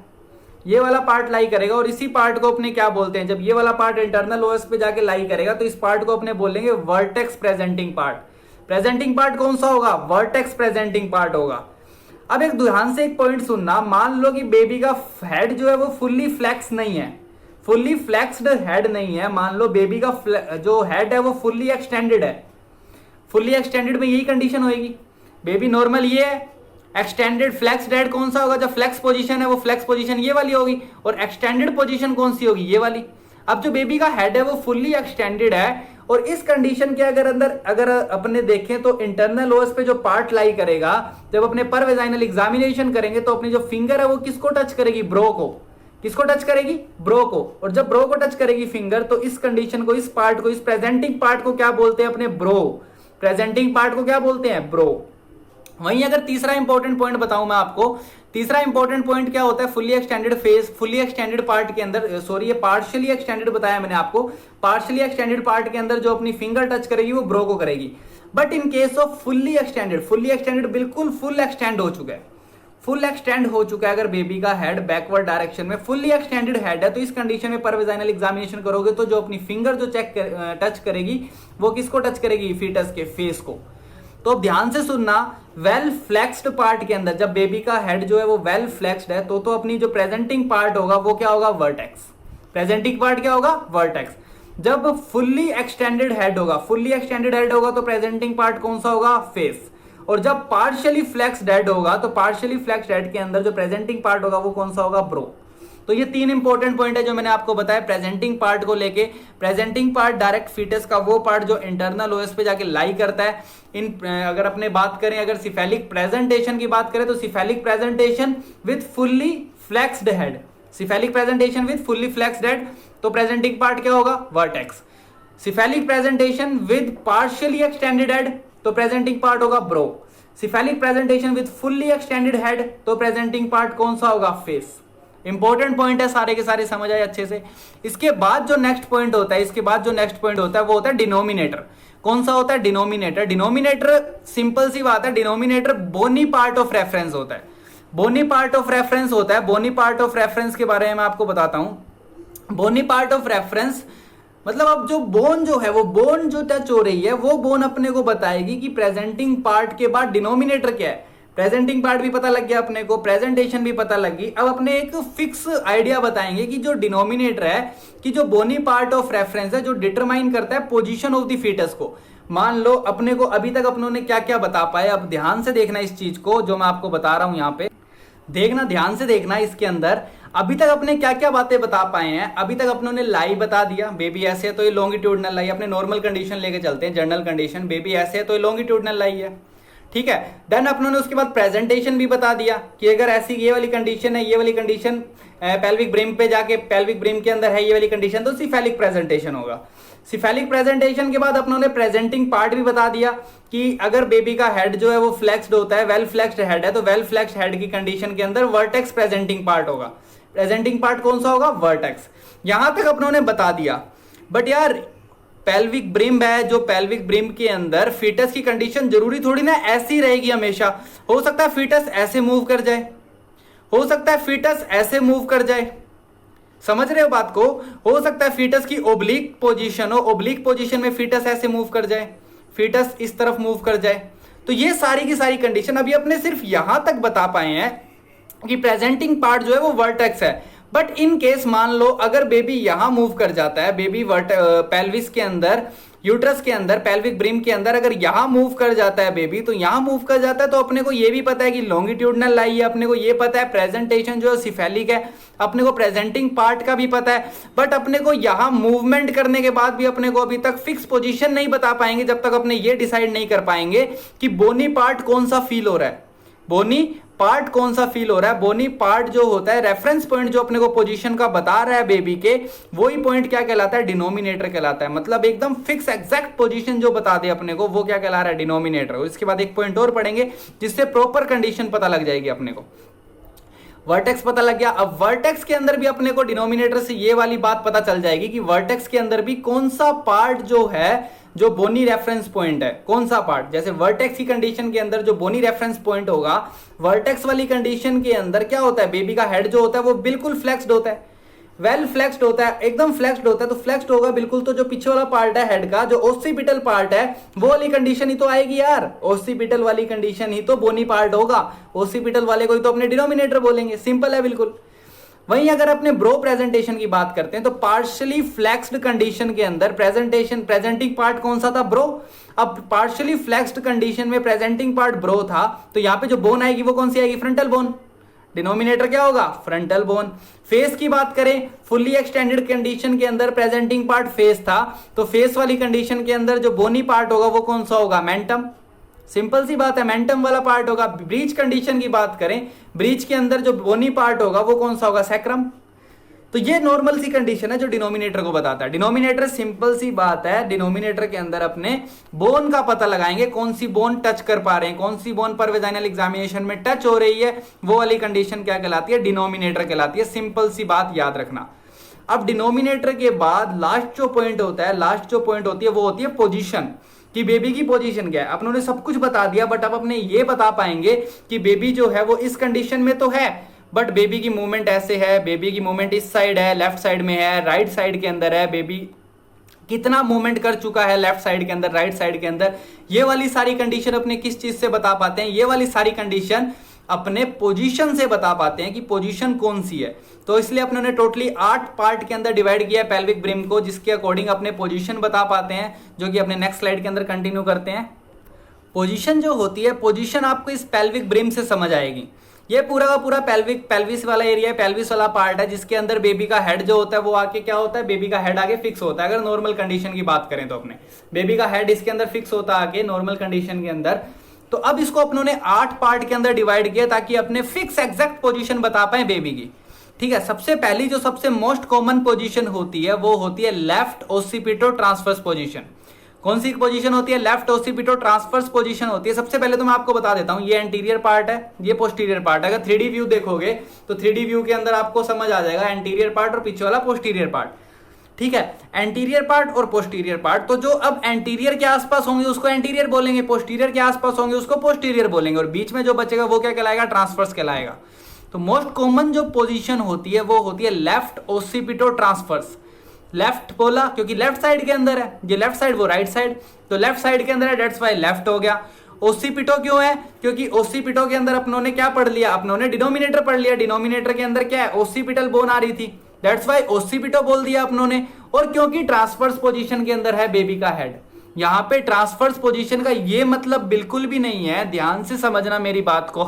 ये वाला पार्ट लाई करेगा। और इसी पार्ट को अपने क्या बोलते हैं, जब ये वाला पार्ट इंटरनल ओएस पे जाके लाई करेगा तो इस पार्ट को अपने बोलेंगे vertex presenting part. Presenting part कौन सा होगा, वर्टेक्स प्रेजेंटिंग पार्ट होगा। अब एक ध्यान से एक पॉइंट सुनना, मान लो कि बेबी का हेड जो है वो फुल्ली फ्लेक्स नहीं है, फुल्ली फ्लेक्स्ड हेड नहीं है। मान लो बेबी का जो हेड है वो फुल्ली एक्सटेंडेड है। फुल्ली एक्सटेंडेड में यही कंडीशन होगी, बेबी नॉर्मल ये है, एक्सटेंडेड फ्लेक्स्ड हेड कौन सा होगा, जब फ्लेक्स पोजीशन है वो फ्लेक्स पोजीशन ये वाली होगी, और एक्सटेंडेड पोजीशन कौन सी होगी, ये वाली। अब जो बेबी का हेड है वो फुल्ली एक्सटेंडेड है, और इस कंडीशन के अगर अपने देखें तो इंटरनल ओएस पे जो पार्ट लाई करेगा, जब अपने पर वेजाइनल एग्जामिनेशन करेंगे तो अपनी जो फिंगर है वो किसको टच करेगी, ब्रो को। किसको टच करेगी, ब्रो को। और जब ब्रो को टच करेगी फिंगर तो इस कंडीशन को, इस पार्ट को, इस प्रेजेंटिंग पार्ट को क्या बोलते हैं अपने, ब्रो। प्रेजेंटिंग पार्ट को क्या बोलते हैं, ब्रो। वहीं अगर तीसरा इंपॉर्टेंट पॉइंट बताऊं मैं आपको, तीसरा इंपॉर्टेंट पॉइंट क्या होता है, fully extended face, fully extended part के अंदर, सॉरी ये पार्शियली एक्सटेंडेड बताया मैंने आपको, पार्शियली एक्सटेंडेड पार्ट के अंदर जो अपनी फिंगर टच करेगी वो ब्रो को करेगी। But in case off fully extended बिल्कुल फुल एक्सटेंड हो चुका है, फुल एक्सटेंड हो चुका है अगर बेबी का हेड बैकवर्ड डायरेक्शन में फुल्ली एक्सटेंडेड हेड है, तो इस कंडीशन में पर वेजाइनल एग्जामिनेशन करोगे तो जो अपनी फिंगर जो टच करेगी वो किसको टच करेगी, फीटस के फेस को। तो ध्यान से सुनना, वेल फ्लेक्स्ड पार्ट के अंदर जब बेबी का हेड जो है वो वेल फ्लेक्स्ड है तो अपनी जो प्रेजेंटिंग पार्ट होगा वो क्या होगा, वर्टेक्स। प्रेजेंटिंग पार्ट क्या होगा, वर्टेक्स। जब फुल्ली एक्सटेंडेड हेड होगा तो प्रेजेंटिंग पार्ट कौन सा होगा, फेस। और जब पार्शियली फ्लेक्स्ड हेड होगा तो पार्शियली फ्लेक्स्ड हेड के अंदर जो प्रेजेंटिंग पार्ट होगा वो कौन सा होगा, ब्रो। तो ये तीन इंपॉर्टेंट पॉइंट है जो मैंने आपको बताया प्रेजेंटिंग पार्ट को लेके। प्रेजेंटिंग पार्ट डायरेक्ट फीटस का वो पार्ट जो इंटरनल ओएस पे जाके लाई करता है। अगर अपने बात करें, अगर सिफेलिक प्रेजेंटेशन की बात करें तो cephalic presentation with fully flexed head, cephalic presentation with fully flexed head, तो प्रेजेंटिंग पार्ट क्या होगा, vertex. Cephalic presentation with partially extended head तो प्रेजेंटिंग पार्ट होगा, bro. Cephalic presentation with fully extended head तो प्रेजेंटिंग पार्ट कौन सा होगा, फेस। इंपॉर्टेंट पॉइंट है, सारे के सारे समझ आए अच्छे से। इसके बाद जो नेक्स्ट पॉइंट होता है वो होता है डिनोमिनेटर। कौन सा होता है, डिनोमिनेटर। डिनोमिनेटर सिंपल सी बात है, denominator bony part of reference होता है। बोनी पार्ट ऑफ रेफरेंस के बारे में मैं आपको बताता हूं। बोनी पार्ट ऑफ रेफरेंस मतलब अब जो बोन जो है, वो बोन जो टच हो रही है वो बोन अपने को बताएगी कि प्रेजेंटिंग पार्ट के बाद डिनोमिनेटर क्या है। प्रेजेंटिंग पार्ट भी पता लग गया अपने को, प्रेजेंटेशन भी पता लगी। अब अपने एक फिक्स आइडिया बताएंगे कि जो डिनोमिनेटर है, कि जो बोनी पार्ट ऑफ रेफरेंस है, जो डिटरमाइन करता है पोजीशन ऑफ द फीटस को। मान लो अपने को अभी तक अपनों ने क्या क्या बता पाए, अब ध्यान से देखना इस चीज को जो मैं आपको बता रहा हूं यहाँ पे, देखना, ध्यान से देखना। इसके अंदर अभी तक अपने क्या क्या बातें बता पाए हैं। अभी तक अपनों ने लाई बता दिया, बेबी ऐसे है तो ये लॉन्गिट्यूडनल लाई, अपने नॉर्मल कंडीशन लेके चलते हैं, जनरल कंडीशन, बेबी ऐसे है तो ये लॉन्गिट्यूडनल लाई है, ठीक है। देन अपनों ने उसके बाद प्रेजेंटेशन भी बता दिया कि अगर ऐसी ये वाली कंडीशन है, ये वाली कंडीशन पेल्विक ब्रिम पे जाके, पेल्विक ब्रिम के अंदर है ये वाली कंडीशन, तो सिफेलिक प्रेजेंटेशन होगा। सिफेलिक प्रेजेंटेशन के बाद अपनों ने प्रेजेंटिंग पार्ट भी बता दिया कि अगर बेबी का हेड जो है वो फ्लेक्स्ड होता है, वेल फ्लेक्स्ड हेड है, तो वेल फ्लेक्स्ड हेड की कंडीशन के अंदर वर्टेक्स प्रेजेंटिंग पार्ट होगा। प्रेजेंटिंग पार्ट कौन सा होगा, वर्टेक्स। यहां तक अपनों ने बता दिया। बट यार पेल्विक ब्रिम है, जो पेल्विक ब्रिम के अंदर फीटस की कंडीशन जरूरी थोड़ी ना ऐसी रहेगी हमेशा। हो सकता है फीटस ऐसे मूव कर जाए, हो सकता है फीटस ऐसे मूव कर जाए, समझ रहे हो बात को। हो सकता है फीटस की ओब्लिक पोजीशन हो, ओब्लिक पोजीशन में फीटस ऐसे मूव कर जाए, फीटस इस तरफ मूव कर जाए। तो ये सारी की सारी कंडीशन अभी अपने सिर्फ यहां तक बता पाए हैं कि प्रेजेंटिंग पार्ट जो है वो वर्टेक्स है। बट इन केस मान लो अगर बेबी यहां मूव कर जाता है, बेबी पेल्विस के अंदर, यूट्रस के अंदर, पेल्विक ब्रिम के अंदर अगर यहां मूव कर जाता है बेबी, तो यहां मूव कर जाता है तो अपने को ये भी पता है कि लॉन्गिट्यूडनल लाई है, अपने को ये पता है प्रेजेंटेशन जो है सिफेलिक है, अपने को प्रेजेंटिंग पार्ट का भी पता है। बट अपने को यहां मूवमेंट करने के बाद भी अपने को अभी तक फिक्स पोजीशन नहीं बता पाएंगे जब तक अपने ये डिसाइड नहीं कर पाएंगे कि बोनी पार्ट कौन सा फील हो रहा है, बोनी पार्ट कौन सा फील हो रहा है। बोनी पार्ट जो होता है, रेफरेंस पॉइंट जो अपने को पोजीशन का बता रहा है बेबी के, वही पॉइंट क्या कहलाता है, डिनोमिनेटर कहलाता है। मतलब एकदम फिक्स एग्जैक्ट पोजीशन जो बता दे अपने को, वो क्या कहला रहा है, डिनोमिनेटर। इसके बाद एक पॉइंट और पढ़ेंगे जिससे प्रॉपर कंडीशन पता लग जाएगी अपने को। वर्टेक्स पता लग गया। अब वर्टेक्स के अंदर भी अपने को डिनोमिनेटर से ये वाली बात पता चल जाएगी कि वर्टेक्स के अंदर भी कौन सा पार्ट जो है, जो बोनी रेफरेंस पॉइंट है, कौन सा पार्ट। जैसे वर्टेक्स की कंडीशन के अंदर जो बोनी रेफरेंस पॉइंट होगा, वर्टेक्स वाली कंडीशन के अंदर क्या होता है, बेबी का हेड जो होता है वो बिल्कुल फ्लेक्स्ड होता है, वेल फ्लेक्स्ड होता है, एकदम फ्लेक्स्ड होता है। तो फ्लेक्स्ड होगा बिल्कुल, तो जो पीछे वाला पार्ट है हेड का, जो ओसिपिटल पार्ट है, वो वाली कंडीशन ही तो आएगी यार। ओसिपिटल वाली कंडीशन ही तो बोनी पार्ट होगा, ओसिपिटल वाले को ही तो अपने डिनोमिनेटर बोलेंगे। सिंपल है बिल्कुल। वहीं अगर अपने ब्रो प्रेजेंटेशन की बात करते हैं तो पार्शियली फ्लेक्स्ड कंडीशन के अंदर प्रेजेंटिंग पार्ट कौन सा था, ब्रो। अब पार्शियली फ्लेक्स्ड कंडीशन में प्रेजेंटिंग पार्ट ब्रो था, तो यहां पे जो बोन आएगी वो कौन सी आएगी, फ्रंटल बोन। डिनोमिनेटर क्या होगा, फ्रंटल बोन। फेस की बात करें, फुल्ली एक्सटेंडेड कंडीशन के अंदर प्रेजेंटिंग पार्ट फेस था, तो फेस वाली कंडीशन के अंदर जो बोनी पार्ट होगा वो कौन सा होगा, मेंटम। सिंपल सी बात है, मेंटम वाला पार्ट होगा। ब्रीच कंडीशन की बात करें, ब्रीच के अंदर जो बोनी पार्ट होगा वो कौन सा होगा, सैक्रम। तो ये नॉर्मल सी कंडीशन है जो डिनोमिनेटर को बताता है। डिनोमिनेटर सिंपल सी बात है, डिनोमिनेटर के अंदर अपने बोन का पता लगाएंगे, कौन सी बोन टच कर पा रहे हैं, कौन सी बोन पर वेजाइनल एग्जामिनेशन में टच हो रही है, वो वाली कंडीशन क्या कहलाती है, डिनोमिनेटर कहलाती है। सिंपल सी बात याद रखना। अब डिनोमिनेटर के बाद लास्ट जो पॉइंट होता है, लास्ट जो पॉइंट होती है वो होती है पोजीशन, कि बेबी की पोजीशन क्या है। अपनों ने सब कुछ बता दिया, बट अब अपने ये बता पाएंगे कि बेबी जो है वो इस कंडीशन में तो है, बट बेबी की मूवमेंट ऐसे है, बेबी की मूवमेंट इस साइड है, लेफ्ट साइड में है, राइट साइड के अंदर है, बेबी कितना मूवमेंट कर चुका है लेफ्ट साइड के अंदर, राइट साइड के अंदर। ये वाली सारी कंडीशन अपने किस चीज से बता पाते हैं, ये वाली सारी कंडीशन अपने पोजीशन से बता पाते हैं कि पोजीशन कौन सी है। तो इसलिए अपने ने टोटली 8 पार्ट के अंदर डिवाइड किया है पेल्विक ब्रिम को, जिसके अकॉर्डिंग अपने पोजीशन बता पाते हैं, जो कि अपने नेक्स्ट स्लाइड के अंदर कंटिन्यू करते हैं। पोजीशन जो होती है, पोजीशन आपको इस पेल्विक ब्रिम से समझ आएगी। ये पूरा का पूरा पेल्विस वाला एरिया है, पेल्विस वाला पार्ट है, जिसके अंदर बेबी का हेड जो होता है वो आके क्या होता है, बेबी का हेड आगे फिक्स होता है। अगर नॉर्मल कंडीशन की बात करें तो अपने बेबी का हेड इसके अंदर फिक्स होता है आगे नॉर्मल कंडीशन के अंदर। तो अब इसको अपनों ने 8 पार्ट के अंदर डिवाइड किया ताकि अपने फिक्स एग्जैक्ट पोजीशन बता पाए बेबी की। ठीक है, सबसे पहली जो सबसे मोस्ट कॉमन पोजीशन होती है वो होती है लेफ्ट ओसिपिटो ट्रांसवर्स पोजीशन। कौन सी पोजीशन होती है, लेफ्ट ओसिपिटो ट्रांसवर्स पोजीशन होती है। सबसे पहले तो मैं आपको बता देता हूं, ये एंटीरियर पार्ट है, ये पोस्टीरियर पार्ट है। अगर 3D व्यू देखोगे तो 3D व्यू के अंदर आपको समझ आ जाएगा एंटीरियर पार्ट और पीछे वाला पोस्टीरियर पार्ट। ठीक है, एंटीरियर पार्ट और पोस्टीरियर पार्ट। तो जो अब एंटीरियर के आसपास होंगे उसको एंटीरियर बोलेंगे, पोस्टीरियर के आसपास होंगे उसको पोस्टीरियर बोलेंगे, और बीच में जो बचेगा वो क्या कहलाएगा, ट्रांसवर्स कहलाएगा। तो मोस्ट कॉमन जो पोजीशन होती है वो होती है लेफ्ट ओसिपिटो ट्रांसवर्स। लेफ्ट बोला क्योंकि लेफ्ट साइड के अंदर है, ये लेफ्ट साइड वो राइट साइड, तो लेफ्ट साइड के अंदर है, डेट्स वाई लेफ्ट हो गया। ओसिपिटो क्यों है, क्योंकि ओसिपिटो के अंदर अपनों ने क्या पढ़ लिया, अपनों ने डिनोमिनेटर पढ़ लिया। डिनोमिनेटर के अंदर क्या है, ओसिपिटल बोन आ रही थी, डेट्स वाई ओसिपिटो बोल दिया अपनों ने। और क्योंकि ट्रांसवर्स पोजीशन के अंदर है बेबी का हेड। यहां पे ट्रांसवर्स पोजीशन का ये मतलब बिल्कुल भी नहीं है, ध्यान से समझना मेरी बात को।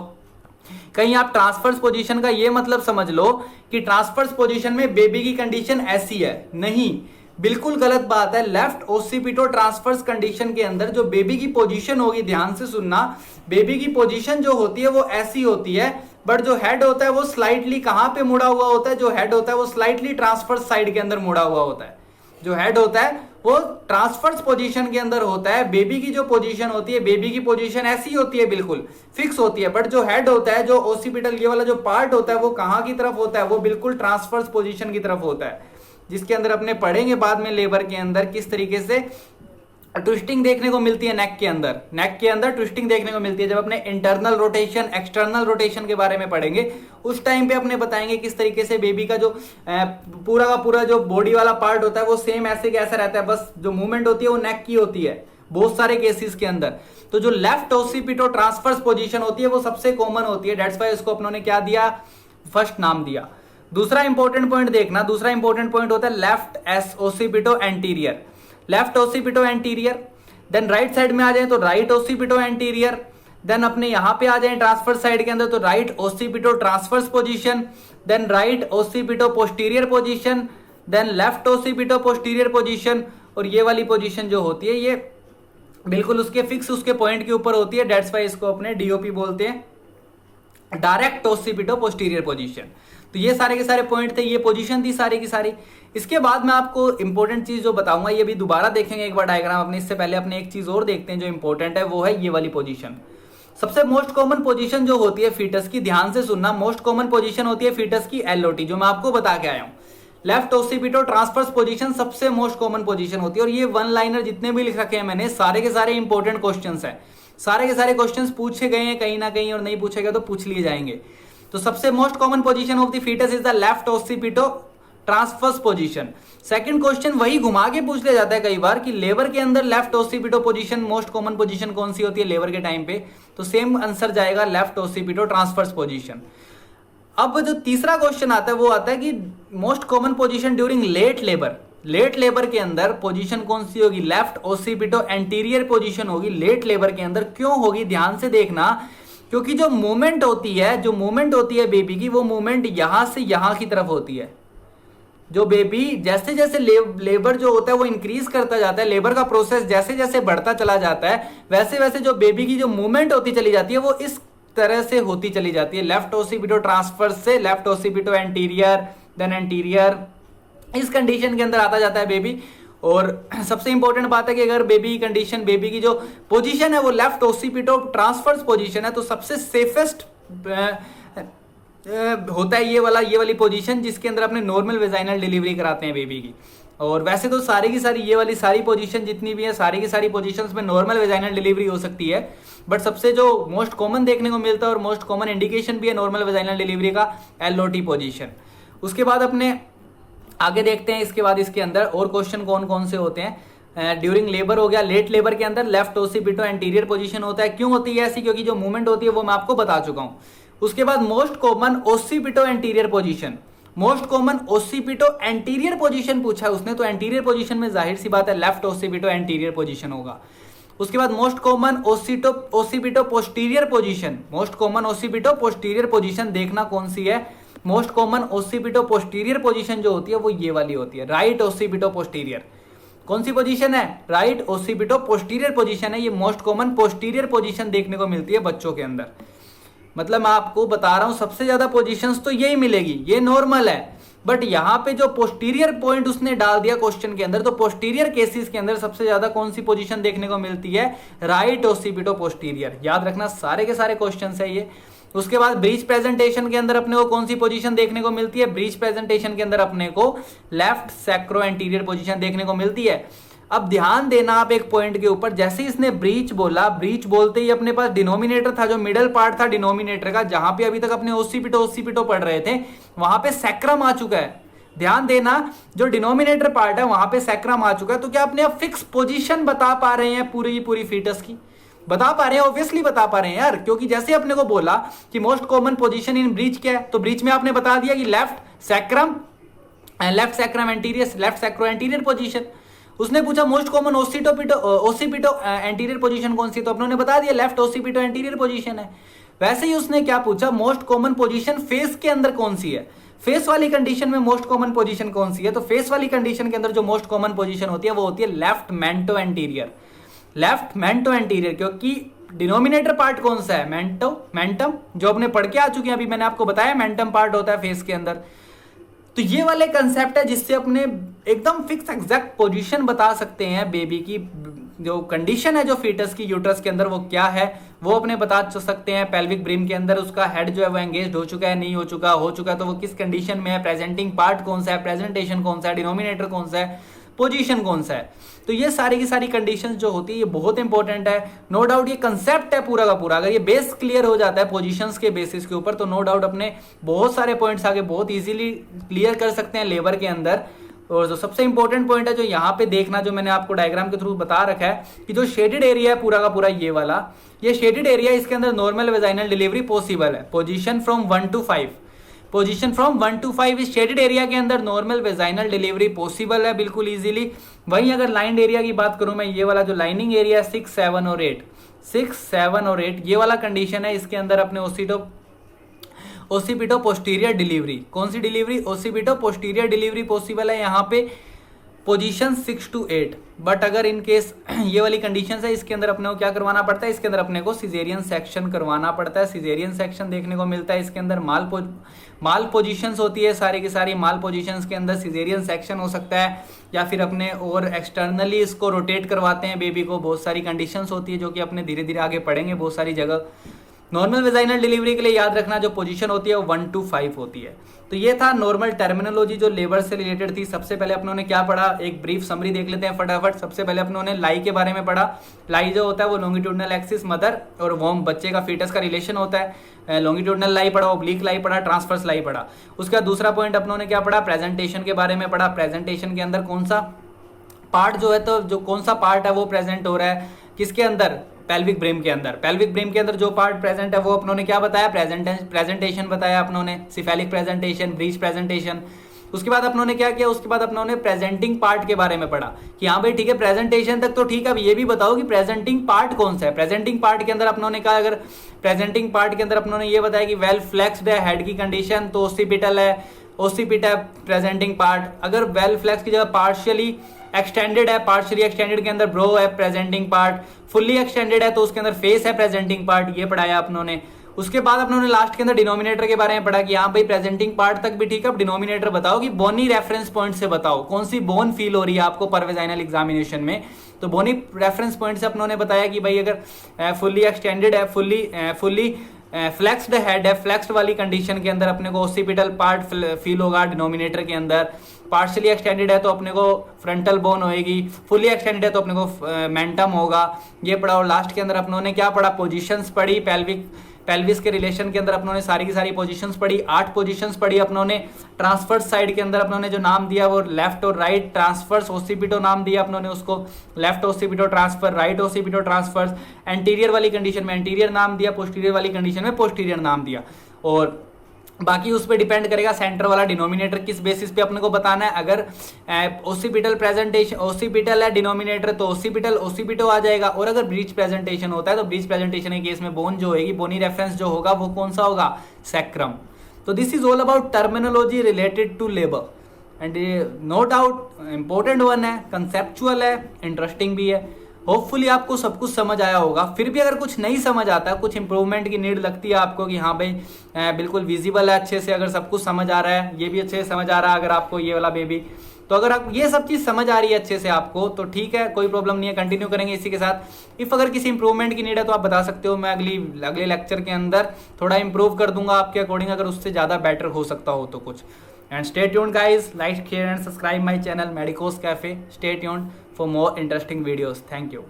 कहीं आप ट्रांसफर्स पोजीशन का ये मतलब समझ लो कि ट्रांसफर्स पोजीशन में बेबी की कंडीशन ऐसी है, नहीं, बिल्कुल गलत बात है। लेफ्ट ओसिपिटो ट्रांसफर्स कंडीशन के अंदर जो बेबी की पोजीशन होगी, ध्यान से सुनना, बेबी की पोजीशन जो होती है वो ऐसी होती है, बट जो हेड होता है वो स्लाइटली कहां पे मुड़ा हुआ होता है, जो हेड होता है वो स्लाइटली ट्रांसफर्स साइड के अंदर मुड़ा हुआ होता है। जो हेड होता है वो ट्रांसफर्स पोजीशन के अंदर होता है। बेबी की जो पोजीशन होती है, बेबी की पोजीशन ऐसी होती है, बिल्कुल फिक्स होती है, बट जो हेड होता है, जो ओसिपिटल ये वाला जो पार्ट होता है वो कहां की तरफ होता है, वो बिल्कुल ट्रांसफर्स पोजीशन की तरफ होता है, जिसके अंदर अपने पढ़ेंगे बाद में लेबर के अंदर किस तरीके से ट्विस्टिंग देखने को मिलती है नेक के अंदर। नेक के अंदर ट्विस्टिंग देखने को मिलती है। जब अपने इंटरनल रोटेशन एक्सटर्नल रोटेशन के बारे में पढ़ेंगे उस टाइम पे अपने बताएंगे किस तरीके से बेबी का जो पूरा का पूरा जो बॉडी वाला पार्ट होता है वो सेम ऐसे कैसा रहता है, बस जो मूवमेंट होती है वो नेक की होती है बहुत सारे केसेस के अंदर। तो जो लेफ्ट ओसिपिटो ट्रांसफर्स पोजीशन होती है वो सबसे कॉमन होती है, डेट्स वाई उसको अपनों ने क्या दिया, फर्स्ट नाम दिया। दूसरा इंपॉर्टेंट पॉइंट देखना, दूसरा इंपॉर्टेंट पॉइंट होता है left as occipito anterior, left occipito anterior. Then right side में आ जाए तो राइट ओसिपिटो एंटीरियर। देन अपने यहां पे आ जाए ट्रांसफर साइड के अंदर तो right occipito transverse position, then right occipito posterior position, then left occipito posterior position. और ये वाली पोजीशन जो होती है ये बिल्कुल उसके फिक्स उसके पॉइंट के ऊपर होती है, डेट्स वाई इसको अपने डीओपी बोलते हैं, डायरेक्ट ओसिपिटो पोस्टीरियर पोजीशन। तो ये सारे के सारे पॉइंट थे, ये पोजीशन थी सारी की सारी। इसके बाद मैं आपको इंपॉर्टेंट चीज जो बताऊंगा ये भी दोबारा देखेंगे एक बार डायग्राम अपने, इससे पहले अपने एक चीज और देखते हैं जो इंपॉर्टेंट है, वो है ये वाली पोजीशन। सबसे मोस्ट कॉमन पोजीशन जो होती है फीटस की, ध्यान से सुनना, मोस्ट कॉमन पोजीशन होती है फीटस की एलओटी, जो मैं आपको बता के आया हूं। लेफ्ट ओसिपिटो ट्रांसफर्स पोजीशन सबसे मोस्ट कॉमन पोजीशन होती है। और ये वन लाइनर जितने भी लिख रखे हैं मैंने, सारे के सारे इंपॉर्टेंट क्वेश्चंस हैं, सारे के सारे क्वेश्चंस पूछे गए हैं कहीं ना कहीं, और नहीं पूछे गए तो पूछ लिए जाएंगे। तो सबसे most common position of the fetus is the left occipito transverse position. Second question वही घुमा के पूछ लिया जाता है कई बार कि लेबर के अंदर left ओसिपिटो position most common position कौन सी होती है लेबर के टाइम पे, तो सेम आंसर जाएगा लेफ्ट ओसिपिटो ट्रांसफर्स पोजीशन। अब जो तीसरा क्वेश्चन आता है वो आता है कि most common position during late labour, late labour के अंदर पोजीशन कौन सी होगी, लेफ्ट ओसिपिटो एंटीरियर पोजीशन होगी लेट लेबर के अंदर। क्यों होगी, ध्यान से देखना, क्योंकि जो मूवमेंट होती है, जो मूवमेंट होती है बेबी की, वो मूवमेंट यहां से यहां की तरफ होती है। जो बेबी जैसे जैसे लेबर जो होता है वो इंक्रीज करता जाता है, लेबर का प्रोसेस जैसे जैसे बढ़ता चला जाता है, वैसे वैसे जो बेबी की जो मूवमेंट होती चली जाती है वो इस तरह से होती चली जाती है, लेफ्ट ओसिपिटो ट्रांसफर से left occipito anterior, then anterior, इस कंडीशन के अंदर आता जाता है बेबी। और सबसे इंपॉर्टेंट बात है कि अगर बेबी की कंडीशन, बेबी की जो पोजीशन है वो लेफ्ट ओसिपिटो ट्रांसफर्स पोजीशन है, तो सबसे सेफेस्ट होता है ये वाली पोजीशन, जिसके अंदर अपने नॉर्मल वेजाइनल डिलीवरी कराते हैं बेबी की। और वैसे तो सारी की सारी ये वाली सारी पोजीशन जितनी भी है, सारी की सारी पोजीशंस में नॉर्मल वेजाइनल डिलीवरी हो सकती है, बट सबसे जो मोस्ट कॉमन देखने को मिलता है और मोस्ट कॉमन इंडिकेशन भी है नॉर्मल वेजाइनल डिलीवरी का, एलओटी पोजीशन। उसके बाद अपने आगे देखते हैं, इसके बाद इसके अंदर और क्वेश्चन कौन कौन से होते हैं। ड्यूरिंग लेबर हो गया, लेट लेबर के अंदर लेफ्ट ओसिपिटो एंटीरियर पोजीशन होता है। क्यों होती है ऐसी, क्योंकि जो मूवमेंट होती है वो मैं आपको बता चुका हूं। उसके बाद most common ओसिपिटो anterior position, most common ओसिपिटो anterior position पूछा है उसने, तो एंटीरियर पोजीशन में जाहिर सी बात है लेफ्ट ओसिपिटो एंटीरियर पोजीशन होगा। उसके बाद most common ओसिपिटो posterior position, most common ओसिपिटो posterior position देखना कौन सी है। मोस्ट कॉमन ओसिपिटो पोस्टीरियर पोजीशन जो होती है वो ये वाली होती है, राइट ओसिपिटो पोस्टीरियर। कौन सी पोजीशन है, राइट ओसिपिटो पोस्टीरियर पोजीशन है। ये मोस्ट कॉमन पोस्टीरियर पोजीशन देखने को मिलती है बच्चों के अंदर। मतलब मैं आपको बता रहा हूं सबसे ज्यादा पोजीशंस तो यही मिलेगी, ये नॉर्मल है, बट यहां पे जो पोस्टीरियर पॉइंट उसने डाल दिया क्वेश्चन के अंदर, तो पोस्टीरियर केसेस के अंदर सबसे ज्यादा कौन सी पोजीशन देखने को मिलती है, राइट ओसिपिटो पोस्टीरियर। याद रखना, सारे के सारे क्वेश्चंस है ये। उसके बाद ब्रीच प्रेजेंटेशन के अंदर अपने को कौन सी पोजीशन देखने को मिलती है, ब्रीच प्रेजेंटेशन के अंदर अपने को लेफ्ट सैक्रो एंटीरियर पोजीशन देखने को मिलती है। अब ध्यान देना आप एक पॉइंट के ऊपर, जैसे इसने ब्रीच बोला, ब्रीच बोलते ही अपने पास डिनोमिनेटर था, जो मिडल पार्ट था डिनोमिनेटर का, जहां पे अभी तक अपने ओसिपिटो पढ़ रहे थे, वहां पे सैक्रम आ चुका है। ध्यान देना, जो डिनोमिनेटर पार्ट है वहां पे सैक्रम आ चुका है। तो क्या अपने आप फिक्स पोजीशन बता पा रहे हैं पूरी फीटस की, बता पा रहे हैं, ऑब्वियसली बता पा रहे हैं यार, क्योंकि जैसे अपने को बोला कि most common position in breach क्या है, तो ब्रीच में आपने बता दिया कि left sacrum anterior, left sacro anterior position. उसने पूछा मोस्ट कॉमन ओसिपिटो एंटीरियर पोजीशन कौन सी, तो अपनों ने बता दिया लेफ्ट ओसिपिटो एंटीरियर पोजीशन है। वैसे ही उसने क्या पूछा, मोस्ट कॉमन पोजीशन फेस के अंदर कौन सी है, फेस वाली कंडीशन में मोस्ट कॉमन पोजीशन कौन सी है, तो फेस वाली कंडीशन के अंदर जो मोस्ट कॉमन पोजीशन होती है वो होती है लेफ्ट मेंटो एंटीरियर, लेफ्ट मेंटो एंटीरियर। क्योंकि डिनोमिनेटर पार्ट कौन सा है, मेंटम, जो अपने पढ़ के आ चुके हैं, अभी मैंने आपको बताया मेंटम पार्ट होता है फेस के अंदर। तो ये वाले कंसेप्ट है जिससे अपने एकदम फिक्स एग्जैक्ट पोजीशन बता सकते हैं बेबी की, जो कंडीशन है जो फीटस की यूट्रस के अंदर वो क्या है वो अपने बता सकते हैं। पेल्विक ब्रिम के अंदर उसका हेड जो है वो एंगेज हो चुका है, नहीं हो चुका, हो चुका तो वो किस कंडीशन में है, प्रेजेंटिंग पार्ट कौन सा है, प्रेजेंटेशन कौन सा है, डिनोमिनेटर कौन सा है, पोजीशन कौन सा है। तो ये सारी की सारी कंडीशंस जो होती है ये बहुत इंपॉर्टेंट है। नो डाउट ये कंसेप्ट है पूरा का पूरा, अगर ये बेस क्लियर हो जाता है पोजीशंस के बेसिस के ऊपर, तो नो डाउट अपने बहुत सारे पॉइंट्स आगे बहुत इजीली क्लियर कर सकते हैं लेबर के अंदर। और जो सबसे इंपॉर्टेंट पॉइंट है जो यहाँ पे देखना, जो मैंने आपको डायग्राम के थ्रू बता रखा है कि जो शेडेड एरिया है पूरा का पूरा ये वाला, ये शेडेड एरिया, इसके अंदर नॉर्मल वेजाइनल डिलीवरी पॉसिबल है। Position from 1 to 5, position from 1 to 5 इस शेडेड एरिया के अंदर नॉर्मल वेजाइनल डिलीवरी पॉसिबल है बिल्कुल इजीली। वहीं अगर लाइंड एरिया की बात करूं मैं, ये वाला जो लाइनिंग एरिया 6, 7 और 8, 6, 7 और 8 ये वाला कंडीशन है, इसके अंदर अपने ओसिपिटो पोस्टीरियर डिलीवरी, कौन सी delivery, occipito posterior delivery possible है। यहाँ पे पोजीशन 6 to 8। बट अगर इन केस ये वाली कंडीशन है, इसके अंदर अपने को क्या करवाना पड़ता है, इसके अंदर अपने को सिजेरियन सेक्शन करवाना पड़ता है। सिजेरियन सेक्शन देखने को मिलता है इसके अंदर। माल पोजीशंस होती है सारी की सारी। माल पोजीशंस के अंदर सिजेरियन सेक्शन हो सकता है, या फिर अपने और एक्सटर्नली इसको रोटेट करवाते हैं बेबी को। बहुत सारी कंडीशंस होती है जो कि अपने धीरे धीरे आगे पढ़ेंगे बहुत सारी जगह। नॉर्मल वेजाइनल डिलीवरी के लिए याद रखना जो पोजीशन होती है वो 1 to 5 होती है। तो ये था नॉर्मल टर्मिनोलॉजी जो लेबर से रिलेटेड थी। सबसे पहले अपनों ने क्या पढ़ा, एक ब्रीफ समरी देख लेते हैं फटाफट। सबसे पहले अपनों ने लाई के बारे में पढ़ा। लाई जो होता है वो लॉन्गिट्यूडनल एक्सिस मदर और वॉर्म बच्चे का फीटस का रिलेशन होता है। लॉन्गिट्यूडनल लाई पढ़ा, ओब्लिक लाई पढ़ा, ट्रांसफर्स लाई पढ़ा। उसके बाद दूसरा पॉइंट अपनों ने क्या पढ़ा, प्रेजेंटेशन के बारे में पढ़ा। प्रेजेंटेशन के अंदर कौन सा पार्ट जो है, तो जो कौन सा पार्ट है वो प्रेजेंट हो रहा है किसके अंदर, पेल्विक ब्रेम के अंदर। पेल्विक ब्रेम के अंदर जो पार्ट प्रेजेंट है वो अपनों ने क्या बताया, प्रेजेंटेशन बताया अपनों ने, सिफेलिक प्रेजेंटेशन, ब्रीच प्रेजेंटेशन। उसके बाद अपनों ने क्या किया, उसके बाद अपनों ने प्रेजेंटिंग पार्ट के बारे में पढ़ा कि हाँ भाई ठीक है प्रेजेंटेशन तक तो ठीक है, अब ये भी बताओ कि प्रेजेंटिंग पार्ट कौन सा है। प्रेजेंटिंग पार्ट के अंदर अपनों ने कहा, अगर प्रेजेंटिंग पार्ट के अंदर अपनों ने ये बताया कि वेल फ्लेक्स्ड है हेड की कंडीशन तो ओसिपिटल है, ओसिपिट है प्रेजेंटिंग पार्ट। अगर वेल फ्लेक्स की जगह पार्शियली एक्सटेंडेड है, पार्शियली एक्सटेंडेड के अंदर ब्रो है प्रेजेंटिंग पार्ट। फुल्ली एक्सटेंडेड है तो उसके अंदर फेस है प्रेजेंटिंग पार्ट। ये पढ़ाया अपनों ने। उसके बाद अपनों ने लास्ट के अंदर डिनोमिनेटर के बारे में पढ़ा कि हाँ भाई प्रेजेंटिंग पार्ट तक भी ठीक है, अब डिनोमिनेटर बताओ कि बोनी रेफरेंस पॉइंट से बताओ कौन सी बोन फील हो रही है आपको पर वेजाइनल एग्जामिनेशन में। तो बोनी रेफरेंस पॉइंट से अपनों ने बताया कि भाई अगर फुल्ली एक्सटेंडेड है, फुल्ली फ्लेक्स्ड हेड है, फ्लेक्स्ड वाली कंडीशन के अंदर अपने को ओसिपिटल पार्ट फील होगा डिनोमिनेटर के अंदर। पार्शियली एक्सटेंडेड है तो अपने को फ्रंटल बोन होएगी, फुली एक्सटेंडेड है तो अपने को मेंटम होगा। ये पढ़ा। और लास्ट के अंदर अपनों ने क्या पढ़ा, पोजीशंस पढ़ी। पेल्विस के रिलेशन के अंदर अपनों ने सारी की सारी पोजीशंस पढ़ी। 8 पोजीशंस पढ़ी अपनों ने। ट्रांसफर्स साइड के अंदर अपनों ने जो नाम दिया वो लेफ्ट और राइट ट्रांसफर्स ओसिपिटो नाम दिया अपनों ने उसको, left occipito transverse, right occipito transverse. Anterior वाली कंडीशन में एंटीरियर नाम दिया, पोस्टीरियर वाली कंडीशन में पोस्टीरियर नाम दिया। और बाकी उस पर डिपेंड करेगा सेंटर वाला डिनोमिनेटर किस बेसिस पे अपने को बताना है। अगर ओसिपिटल प्रेजेंटेशन, ओसिपिटल है डिनोमिनेटर तो ओसिपिटो आ जाएगा। और अगर ब्रीच प्रेजेंटेशन होता है तो ब्रीच प्रेजेंटेशन के केस में बोन जो होगी, बोनी रेफरेंस जो होगा वो कौन सा होगा, सैक्रम। तो this is all about terminology related to labour and no doubt important one है, कंसेप्चुअल है, इंटरेस्टिंग भी है। होपफुली आपको सब कुछ समझ आया होगा। फिर भी अगर कुछ नहीं समझ आता, कुछ इंप्रूवमेंट की नीड लगती है आपको कि हाँ भाई बिल्कुल विजिबल है अच्छे से, अगर सब कुछ समझ आ रहा है, ये भी अच्छे से समझ आ रहा है अगर आपको ये वाला बेबी, तो अगर आप ये सब चीज़ समझ आ रही है अच्छे से आपको तो ठीक है, कोई प्रॉब्लम नहीं है, कंटिन्यू करेंगे इसी के साथ। इफ़ अगर किसी इंप्रूवमेंट की नीड है तो आप बता सकते हो, मैं अगले लेक्चर के अंदर थोड़ा इंप्रूव कर दूंगा आपके अकॉर्डिंग, अगर उससे ज़्यादा बेटर हो सकता हो तो कुछ। And stay tuned guys, like share and subscribe my channel medicos cafe. Stay tuned for more interesting videos. Thank you.